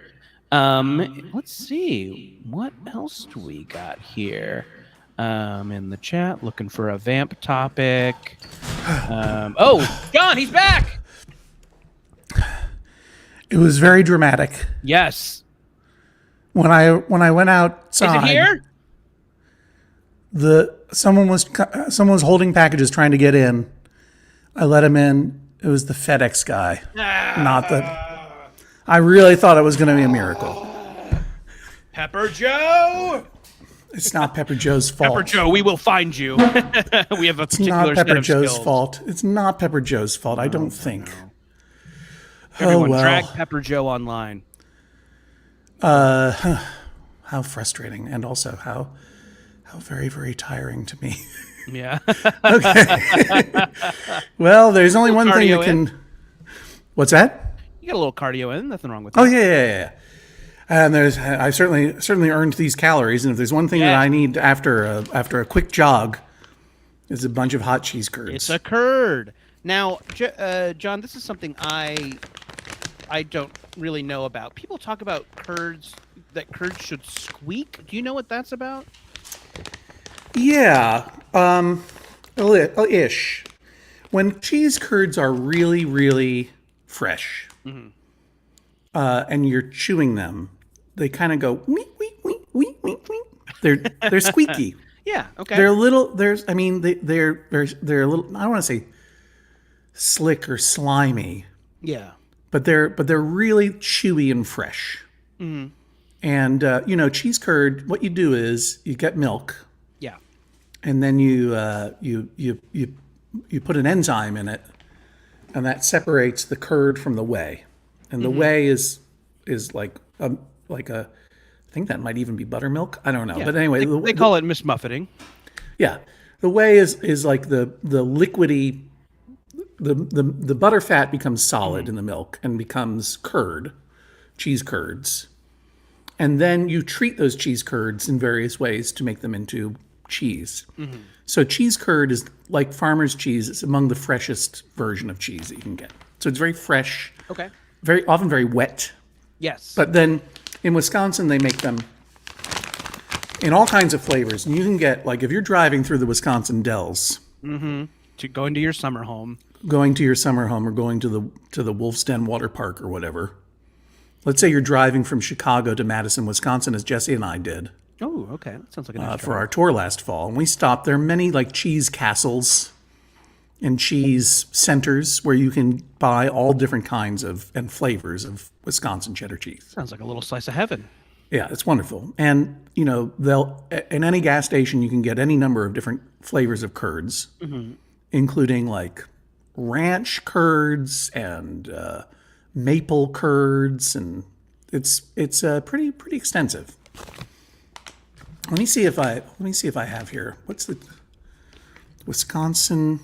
Let's see, what else do we got here? In the chat, looking for a vamp topic. John, he's back. It was very dramatic. Yes. When I went outside, Is it here? Someone was holding packages trying to get in. I let him in. It was the FedEx guy, not the. I really thought it was going to be a miracle. Pepper Joe. It's not Pepper Joe's fault. Pepper Joe, we will find you. We have a particular set of skills. It's not Pepper Joe's fault. It's not Pepper Joe's fault. I don't think. No. Everyone, drag well. Pepper Joe online. How frustrating, and also how very, very tiring to me. Yeah. Okay. Well, there's only one thing that can. What's that? You got a little cardio in. Nothing wrong with that. Oh yeah. And I certainly earned these calories, and if there's one thing that I need after a quick jog, is a bunch of hot cheese curds. It's a curd. Now, John, this is something I don't really know about. People talk about curds, that curds should squeak. Do you know what that's about? Yeah, ish. When cheese curds are really, really fresh, and you're chewing them, they kind of go wee wee wee wee wee wee. They're squeaky. Yeah. Okay. They're a little. They're a little. I don't want to say slick or slimy. Yeah. But they're really chewy and fresh. Mm-hmm. And cheese curd. What you do is you get milk. Yeah. And then you put an enzyme in it, and that separates the curd from the whey. And the whey is like a. I think that might even be buttermilk. I don't know. Yeah. But anyway, they call it mismuffeting. Yeah, the whey is like the liquidy. The butter fat becomes solid in the milk and becomes curd, cheese curds. And then you treat those cheese curds in various ways to make them into cheese. Mm-hmm. So cheese curd is like farmer's cheese. It's among the freshest version of cheese that you can get. So it's very fresh. Okay. Very often very wet. Yes. But then in Wisconsin, they make them in all kinds of flavors. And you can get, like, if you're driving through the Wisconsin dells. Mm-hmm. To go into your summer home. Going to your summer home or going to the Wolf's Den Water Park or whatever. Let's say you're driving from Chicago to Madison, Wisconsin, as Jesse and I did. Oh, okay. That sounds like a nice for our tour last fall. And we stopped. There are many like cheese castles and cheese centers where you can buy all different kinds of and flavors of Wisconsin cheddar cheese. Sounds like a little slice of heaven. Yeah, it's wonderful. And, you know, they'll in any gas station you can get any number of different flavors of curds, including like ranch curds and maple curds, and it's pretty extensive. Let me see if I have here. What's the Wisconsin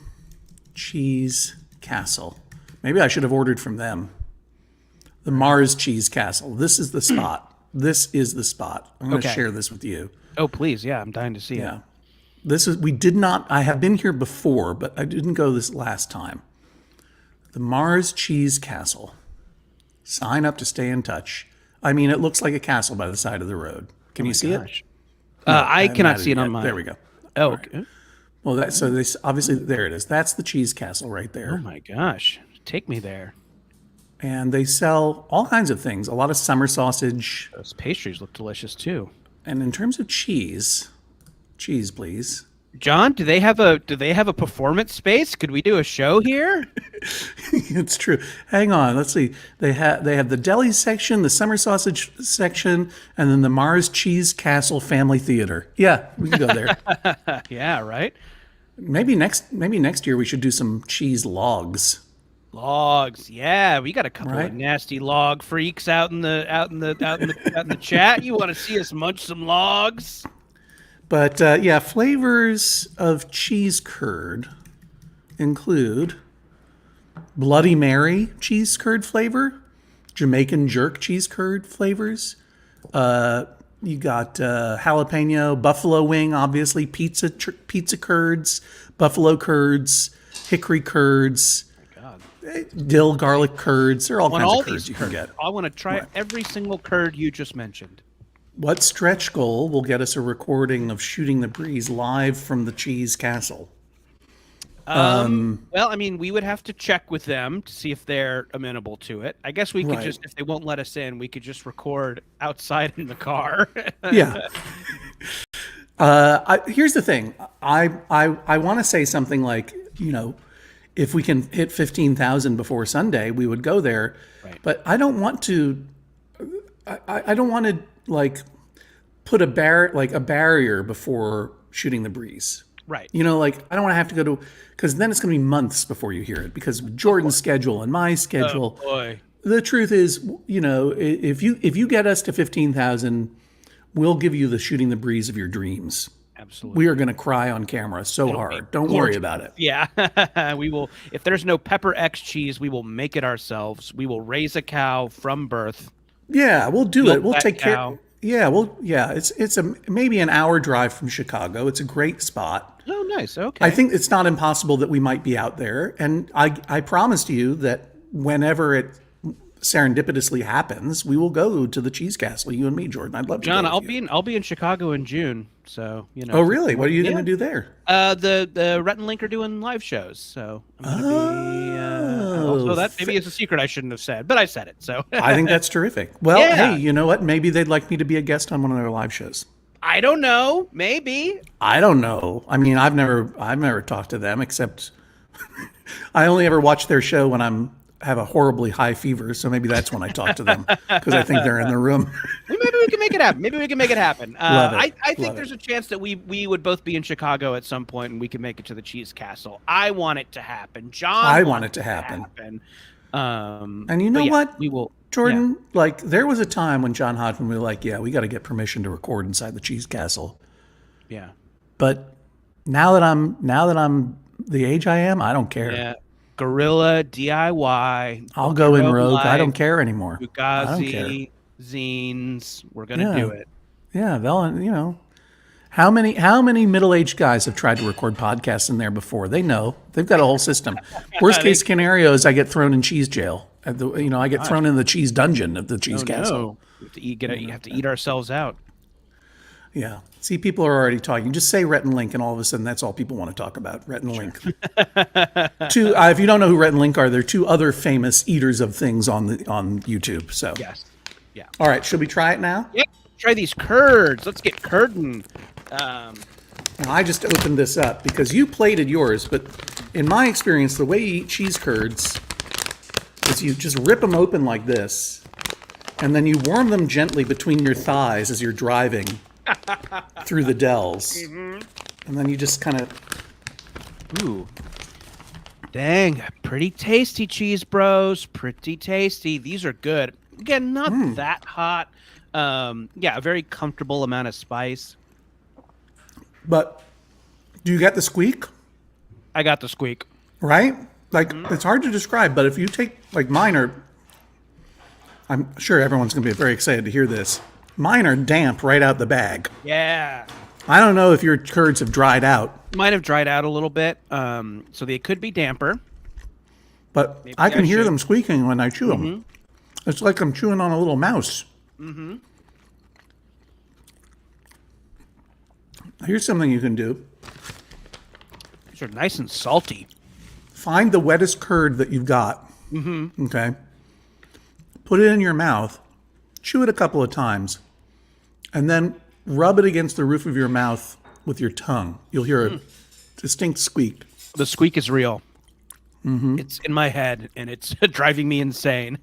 Cheese Castle? Maybe I should have ordered from them. The Mars Cheese Castle. This is the spot. This is the spot. I'm going to share this with you. Oh, please. Yeah, I'm dying to see it. I have been here before, but I didn't go this last time. The Mars Cheese Castle. Sign up to stay in touch. I mean, it looks like a castle by the side of the road. Can you see it? I cannot see it on mine. There we go. Oh, okay. Well, obviously there it is. That's the cheese castle right there. Oh my gosh. Take me there. And they sell all kinds of things. A lot of summer sausage. Those pastries look delicious too. And in terms of cheese, please. John, do they have a performance space? Could we do a show here? It's true. Hang on. Let's see. They have the deli section, the summer sausage section, and then the Mars Cheese Castle Family Theater. Yeah, we can go there. Yeah, right. Maybe next year we should do some cheese logs. Logs, yeah, we got a couple of nasty log freaks out in the chat. You want to see us munch some logs? But yeah, flavors of cheese curd include Bloody Mary cheese curd flavor, Jamaican jerk cheese curd flavors. You got jalapeno, buffalo wing, obviously, pizza curds, buffalo curds, hickory curds, dill garlic curds. There are all kinds of curds you can get. I want to try every single curd you just mentioned. What stretch goal will get us a recording of Shooting the Breeze live from the Cheese Castle? Well, I mean, we would have to check with them to see if they're amenable to it. I guess we could just, if they won't let us in, we could just record outside in the car. Yeah. Here's the thing. I want to say something like, you know, if we can hit 15,000 before Sunday, we would go there. Right. But I don't want to. I don't want to like put a barrier before Shooting the Breeze. Right. You know, like I don't want to have to go to, because then it's going to be months before you hear it, because Jordan's schedule and my schedule. Oh, boy. The truth is, you know, if you get us to 15,000, we'll give you the Shooting the Breeze of your dreams. Absolutely. We are going to cry on camera so hard. Don't worry about it. Yeah. We will. If there's no Pepper X cheese, we will make it ourselves. We will raise a cow from birth. Yeah, we'll do it. We'll take care. Yeah, it's maybe an hour drive from Chicago. It's a great spot. Oh, nice. Okay. I think it's not impossible that we might be out there. And I promised you that whenever it serendipitously happens, we will go to the Cheese Castle, you and me, Jordan. I'd love to. John, I'll be in Chicago in June. So, you know. Oh, really? What are you going to do there? The Rhett and Link are doing live shows, so I'm going to be. Also, that maybe is a secret I shouldn't have said, but I said it. So I think that's terrific. Well, hey, you know what? Maybe they'd like me to be a guest on one of their live shows. I don't know. Maybe. I don't know. I mean, I've never talked to them, except I only ever watch their show when have a horribly high fever, so maybe that's when I talk to them, because I think they're in the room. Maybe we can make it happen. I think there's a chance that we would both be in Chicago at some point, and we can make it to the Cheese Castle. I want it to happen. John, I want it to happen. And you know what? We will, Jordan. Yeah. Like there was a time when John Hodgman was like, "Yeah, we got to get permission to record inside the Cheese Castle." Yeah. But now that I'm the age I am, I don't care. Yeah. Guerrilla DIY. I'll go in rogue. I don't care anymore. Fugazi, zines. We're gonna do it. Yeah, they'll. You know, how many middle-aged guys have tried to record podcasts in there before? They know. They've got a whole system. Worst case scenario is I get thrown in cheese jail. I get thrown in the cheese dungeon of the Cheese Castle. No. You have to eat ourselves out. Yeah. See, people are already talking. Just say Rhett and Link, and all of a sudden, that's all people want to talk about. Rhett and Link. If you don't know who Rhett and Link are, they're two other famous eaters of things on YouTube. So yes, yeah. All right, should we try it now? Yeah. Try these curds. Let's get curding. Now, I just opened this up because you plated yours, but in my experience, the way you eat cheese curds is you just rip them open like this, and then you warm them gently between your thighs as you're driving through the dells. And then you just kind of... Ooh. Dang, pretty tasty cheese, bros. Pretty tasty. These are good. Again, not that hot. Yeah, a very comfortable amount of spice. But do you get the squeak? I got the squeak. Right? Like, it's hard to describe, but if you take, like, mine are... I'm sure everyone's going to be very excited to hear this. Mine are damp right out the bag. Yeah. I don't know if your curds have dried out. Might have dried out a little bit, so they could be damper. But Maybe I can I hear should. them squeaking when I chew them. It's like I'm chewing on a little mouse. Here's something you can do. These are nice and salty. Find the wettest curd that you've got. Okay. Put it in your mouth. Chew it a couple of times. And then rub it against the roof of your mouth with your tongue. You'll hear a distinct squeak. The squeak is real. It's in my head, and it's driving me insane.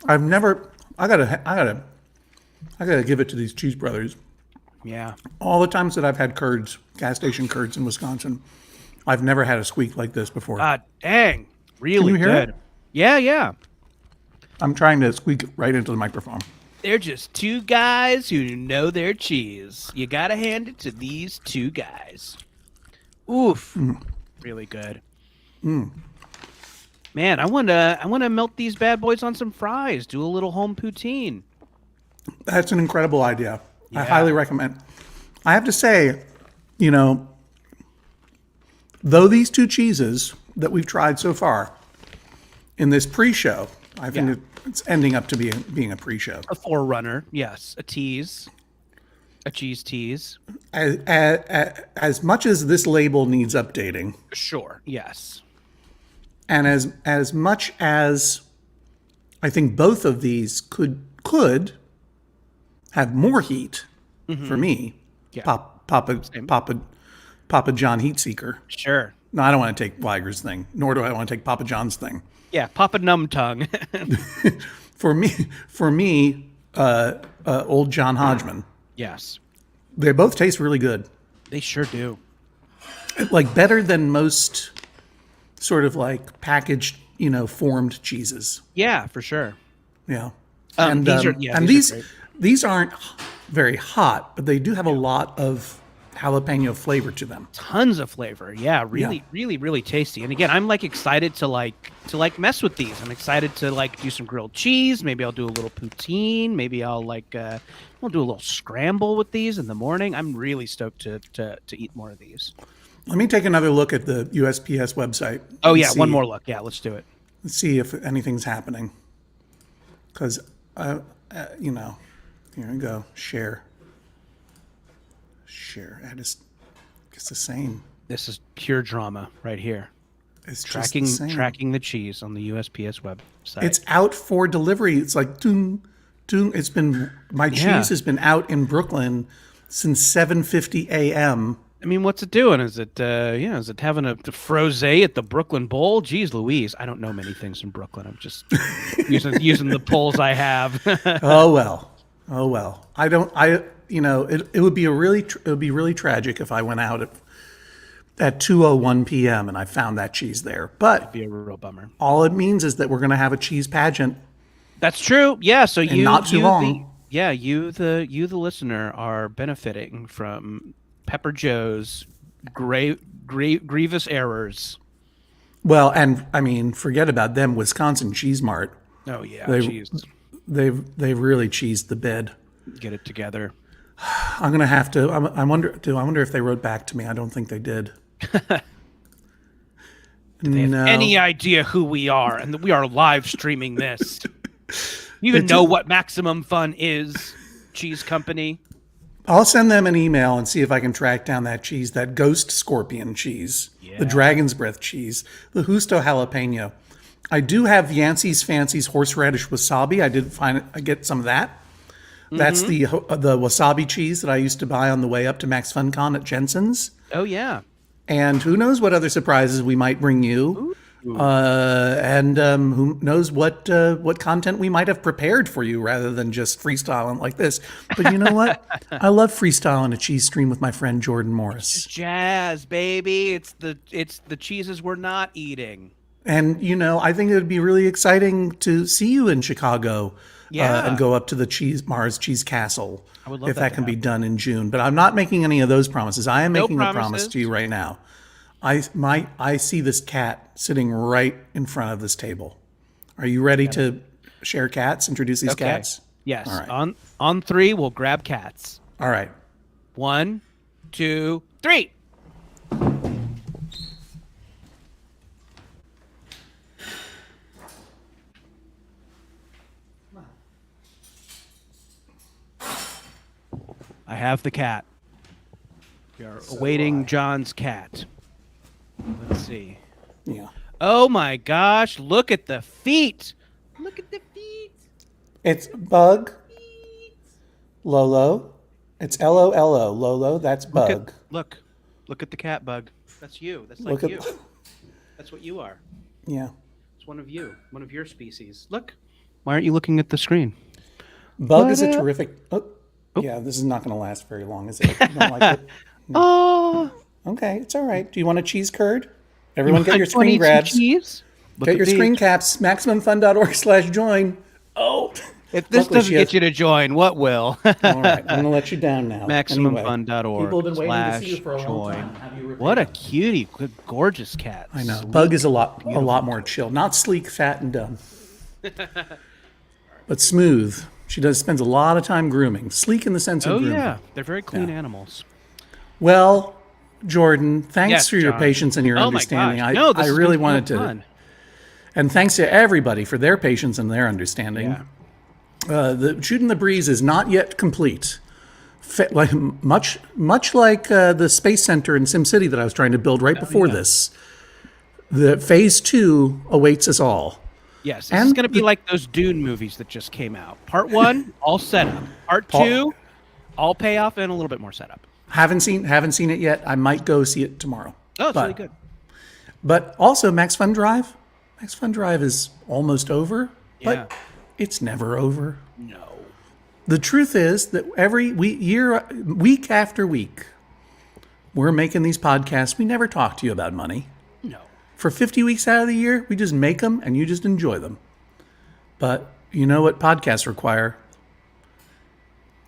I've never... I gotta give it to these cheese brothers. Yeah. All the times that I've had curds, gas station curds in Wisconsin, I've never had a squeak like this before. Dang. Really Can you hear good. it? Yeah. I'm trying to squeak it right into the microphone. They're just two guys who know their cheese. You gotta hand it to these two guys. Oof. Really good. Man, I wanna melt these bad boys on some fries. Do a little home poutine. That's an incredible idea. I Yeah. highly recommend. I have to say, you know, though these two cheeses that we've tried so far in this pre-show, I think it's ending up to being a pre-show. A forerunner, yes. A tease. A cheese tease. As much as this label needs updating, Sure, yes. and as much as I think both of these could have more heat for me, Yeah. Papa John Heatseeker. Sure. No, I don't want to take Weiger's thing, nor do I want to take Papa John's thing. Yeah, Papa Numb Tongue. For me, old John Hodgman. Yes. They both taste really good. They sure do. Like better than most sort of like packaged, formed cheeses. Yeah, for sure. Yeah. These are great. These aren't very hot, but they do have a lot of jalapeno flavor to them. Tons of flavor. Yeah, really tasty. And again, I'm like excited to mess with these. I'm excited to like do some grilled cheese. Maybe I'll do a little poutine. Maybe I'll I'll do a little scramble with these in the morning. I'm really stoked to eat more of these. Let me take another look at the USPS website. Oh and yeah, see- one more look. Yeah, let's do it. Let's see if anything's happening. Because, here we go. Share. It's the same. This is pure drama right here. It's just Tracking the same. tracking the cheese on the USPS website. It's out for delivery. It's like doom. It's been my cheese has been out in Brooklyn since 7:50 a.m. I mean, what's it doing? Is it is it having a frosé at the Brooklyn Bowl? Jeez Louise, I don't know many things in Brooklyn. I'm just using the polls I have. Oh well. It would be really tragic if I went out at 2:01 p.m. and I found that cheese there. But Be a real bummer. all it means is that we're going to have a cheese pageant. That's true. Yeah. So you not too long. you the listener are benefiting from Pepper Joe's grievous errors. Well, and I mean, forget about them. Wisconsin Cheese Mart. Oh yeah, They- They've really cheesed the bed. get it together. I'm gonna have to. I wonder if they wrote back to me. I don't think they did. They have any idea who we are and that we are live streaming this? You even know what Maximum Fun is, cheese company? I'll send them an email and see if I can track down that cheese, that ghost scorpion cheese, the dragon's breath cheese, the Justo jalapeno. I do have Yancey's Fancy's horseradish wasabi. I get some of that. That's the wasabi cheese that I used to buy on the way up to Max FunCon at Jensen's. Oh yeah. And who knows what other surprises we might bring you. And who knows what content we might have prepared for you rather than just freestyling like this. But you know what? I love freestyling a cheese stream with my friend Jordan Morris. Jazz, baby. It's the cheeses we're not eating. And, you know, I think it would be really exciting to see you in Chicago and go up to the Mars Cheese Castle. I would love if that that to can be happen. done in June. But I'm not making any of those promises. I am No making a promise promises. to you right now. I see this cat sitting right in front of this table. Are you ready to share cats? Introduce these cats? Yes. All right. On 3, we'll grab cats. All right. 1, 2, 3. I have the cat. We are awaiting John's cat. Let's see. Yeah. Oh my gosh, look at the feet. Look at the feet. It's Bug. Lolo. It's Lolo. Lolo, that's Bug. Look at the cat, Bug. That's you. That's Look like at- you. That's what you are. Yeah. It's one of you. One of your species. Look. Why aren't you looking at the screen? Bug is a terrific. Oh, yeah, this is not going to last very long, is it? You don't like it? Oh. Okay, it's all right. Do you want a cheese curd? Everyone get your Wanna screen eat some grabs. cheese? Look Get at your these. screen caps. MaximumFun.org/join. Oh. If this Luckily doesn't get you to join, what will? All right, I'm going to let you down now. MaximumFun.org. People have been waiting to see you for a long join. time. Have you repaid What a them? cutie. Good, gorgeous cat. I know. Sweet. Bug is a lot more chill. Not sleek, fat, and dumb. But smooth. She spends a lot of time grooming. Sleek in the sense of Oh, grooming. yeah. They're very clean animals. Well, Jordan, thanks Yes, for your John. patience and your Oh, my understanding. gosh. No, this I has really been so wanted to. fun. And thanks to everybody for their patience and their understanding. Yeah. The Shooting the Breeze is not yet complete. Like much like the Space Center in SimCity that I was trying to build right before this. The phase 2 awaits us all. Yes, this And is going to be like those Dune movies that just came out. Part 1, all setup. Part 2, all payoff and a little bit more setup. Haven't seen it yet. I might go see it tomorrow. Oh, it's really good. But also Max Fun Drive. Max Fun Drive is almost over, Yeah. but it's never over. No. The truth is that every week after week, we're making these podcasts. We never talk to you about money. No. For 50 weeks out of the year, we just make them and you just enjoy them. But you know what podcasts require?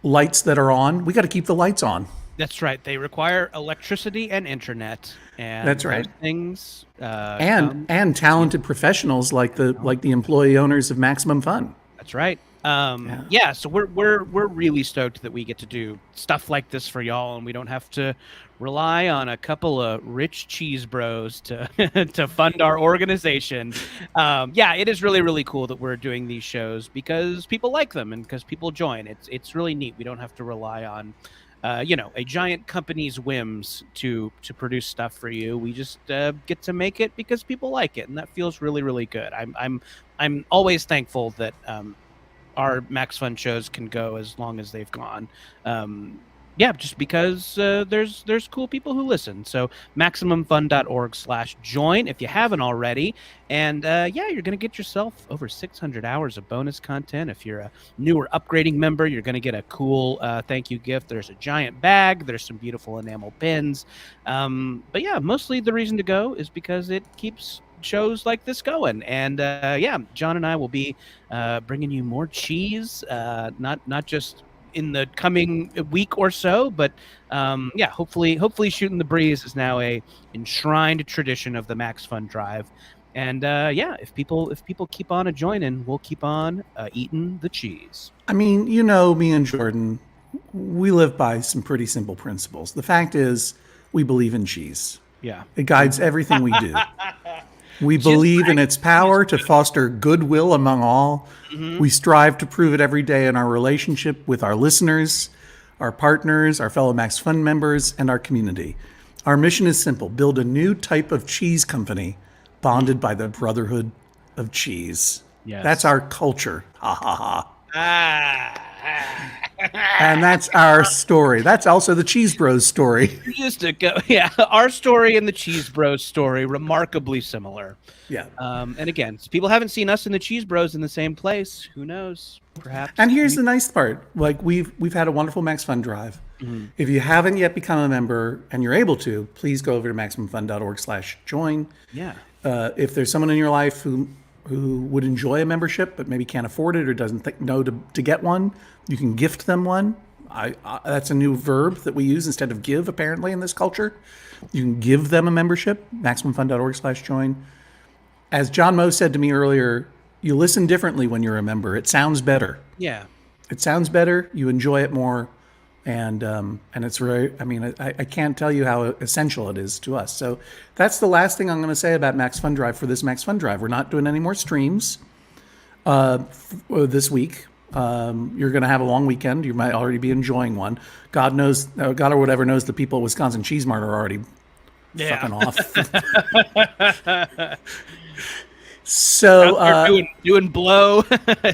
Lights that are on. We got to keep the lights on. That's right. They require electricity and internet. And That's right. those things. And talented professionals like the employee owners of Maximum Fun. That's right. Yeah. So we're really stoked that we get to do stuff like this for y'all, and we don't have to rely on a couple of rich cheese bros to to fund our organization. Yeah, it is really, really cool that we're doing these shows because people like them and because people join. It's really neat. We don't have to rely on a giant company's whims to produce stuff for you. We just get to make it because people like it, and that feels really, really good. I'm always thankful that our Max Fun shows can go as long as they've gone. Yeah, just because there's cool people who listen. So MaximumFun.org/join if you haven't already. And yeah, you're going to get yourself over 600 hours of bonus content. If you're a new or upgrading member, you're going to get a cool thank you gift. There's a giant bag. There's some beautiful enamel pins. But yeah, mostly the reason to go is because it keeps shows like this going. And yeah, John and I will be bringing you more cheese, not just in the coming week or so, but yeah, hopefully Shooting the Breeze is now a enshrined tradition of the Max Fun Drive. And yeah, if people keep on joining, we'll keep on eating the cheese. I mean, you know, me and Jordan, we live by some pretty simple principles. The fact is, we believe in cheese. Yeah. It guides everything we do. We believe in its power to foster goodwill among all. We strive to prove it every day in our relationship with our listeners, our partners, our fellow Max Fun members, and our community. Our mission is simple: build a new type of cheese company bonded by the brotherhood of cheese. Yes. That's our culture. Ha ha ha. And that's our story. That's also the Cheese Bros story. Just to go, yeah. Our story and the Cheese Bros story remarkably similar. Yeah. And again, people haven't seen us and the Cheese Bros in the same place. Who knows? Perhaps. And here's the nice part: like we've had a wonderful Max Fun drive. If you haven't yet become a member and you're able to, please go over to maximumfun.org/join. Yeah. If there's someone in your life who would enjoy a membership but maybe can't afford it or doesn't know to get one, you can gift them one. That's a new verb that we use instead of give, apparently, in this culture. You can give them a membership, maximumfun.org/join. As John Moe said to me earlier, you listen differently when you're a member. It sounds better. Yeah. It sounds better. You enjoy it more. And it's very, I mean, I can't tell you how essential it is to us. So that's the last thing I'm going to say about Max Fun Drive for this Max Fun Drive. We're not doing any more streams this week. You're going to have a long weekend. You might already be enjoying one. God knows, God or whatever knows the people at Wisconsin Cheese Mart are already fucking off. So doing blow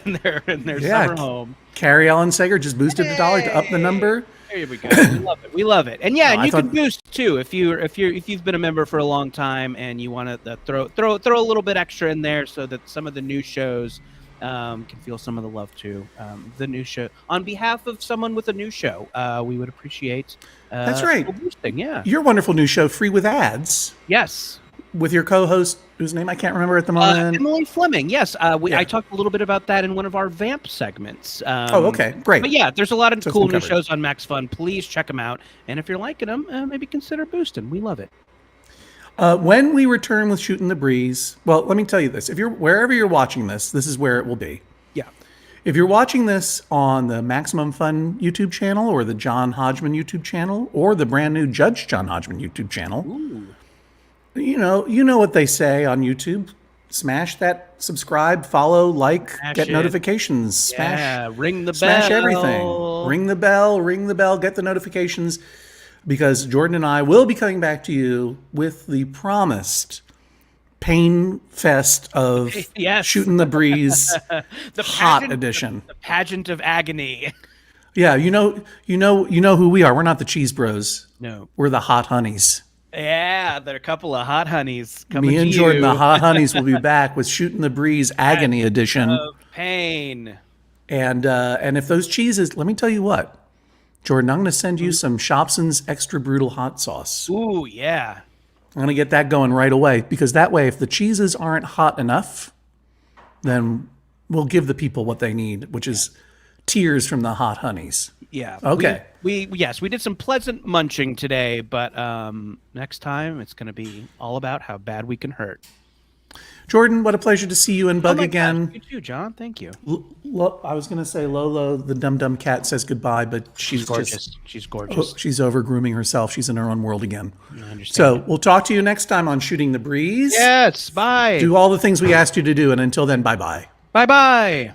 in their summer home. Carrie Ellen Sager just boosted the dollar to up the number. There we go. We love it. We love it. And yeah, and you can boost too if you've been a member for a long time and you want to throw a little bit extra in there so that some of the new shows can feel some of the love too. The new show on behalf of someone with a new show, we would appreciate. That's right. Boosting, yeah. Your wonderful new show, Free with Ads. Yes. With your co-host, whose name I can't remember at the moment. Emily Fleming. Yes, I talked a little bit about that in one of our Vamp segments. Okay, great. But yeah, there's a lot of cool new shows on Max Fun. Please check them out, and if you're liking them, maybe consider boosting. We love it. When we return with Shooting the Breeze, well, let me tell you this: if you're wherever you're watching this, this is where it will be. Yeah. If you're watching this on the Maximum Fun YouTube channel, or the John Hodgman YouTube channel, or the brand new Judge John Hodgman YouTube channel. Ooh. You know what they say on YouTube. Smash that subscribe, follow, like, get notifications. Smash, ring the bell. Smash everything. Ring the bell, get the notifications. Because Jordan and I will be coming back to you with the promised pain fest of Shooting the Breeze the hot edition. The pageant of agony. Yeah, you know who we are. We're not the Cheese Bros. No. We're the Hot Honeys. Yeah, they're a couple of hot honeys coming Me and to Jordan, you. the Hot Honeys, will be back with Shooting the Breeze Agony Edition. Of pain. And if those cheeses, let me tell you what, Jordan, I'm going to send you some Shopson's Extra Brutal Hot Sauce. Ooh, yeah. I'm going to get that going right away, because that way, if the cheeses aren't hot enough, then we'll give the people what they need, which is tears from the Hot Honeys. Yeah. Okay. We did some pleasant munching today, but next time it's going to be all about how bad we can hurt. Jordan, what a pleasure to see you and Bug again. Gosh, you too, John. Thank you. I was going to say Lolo, the dum-dum cat, says goodbye, but she's gorgeous. She's gorgeous. She's over grooming herself. She's in her own world again. I understand. So we'll talk to you next time on Shooting the Breeze. Yes. Bye. Do all the things we asked you to do, and until then, bye-bye. Bye-bye.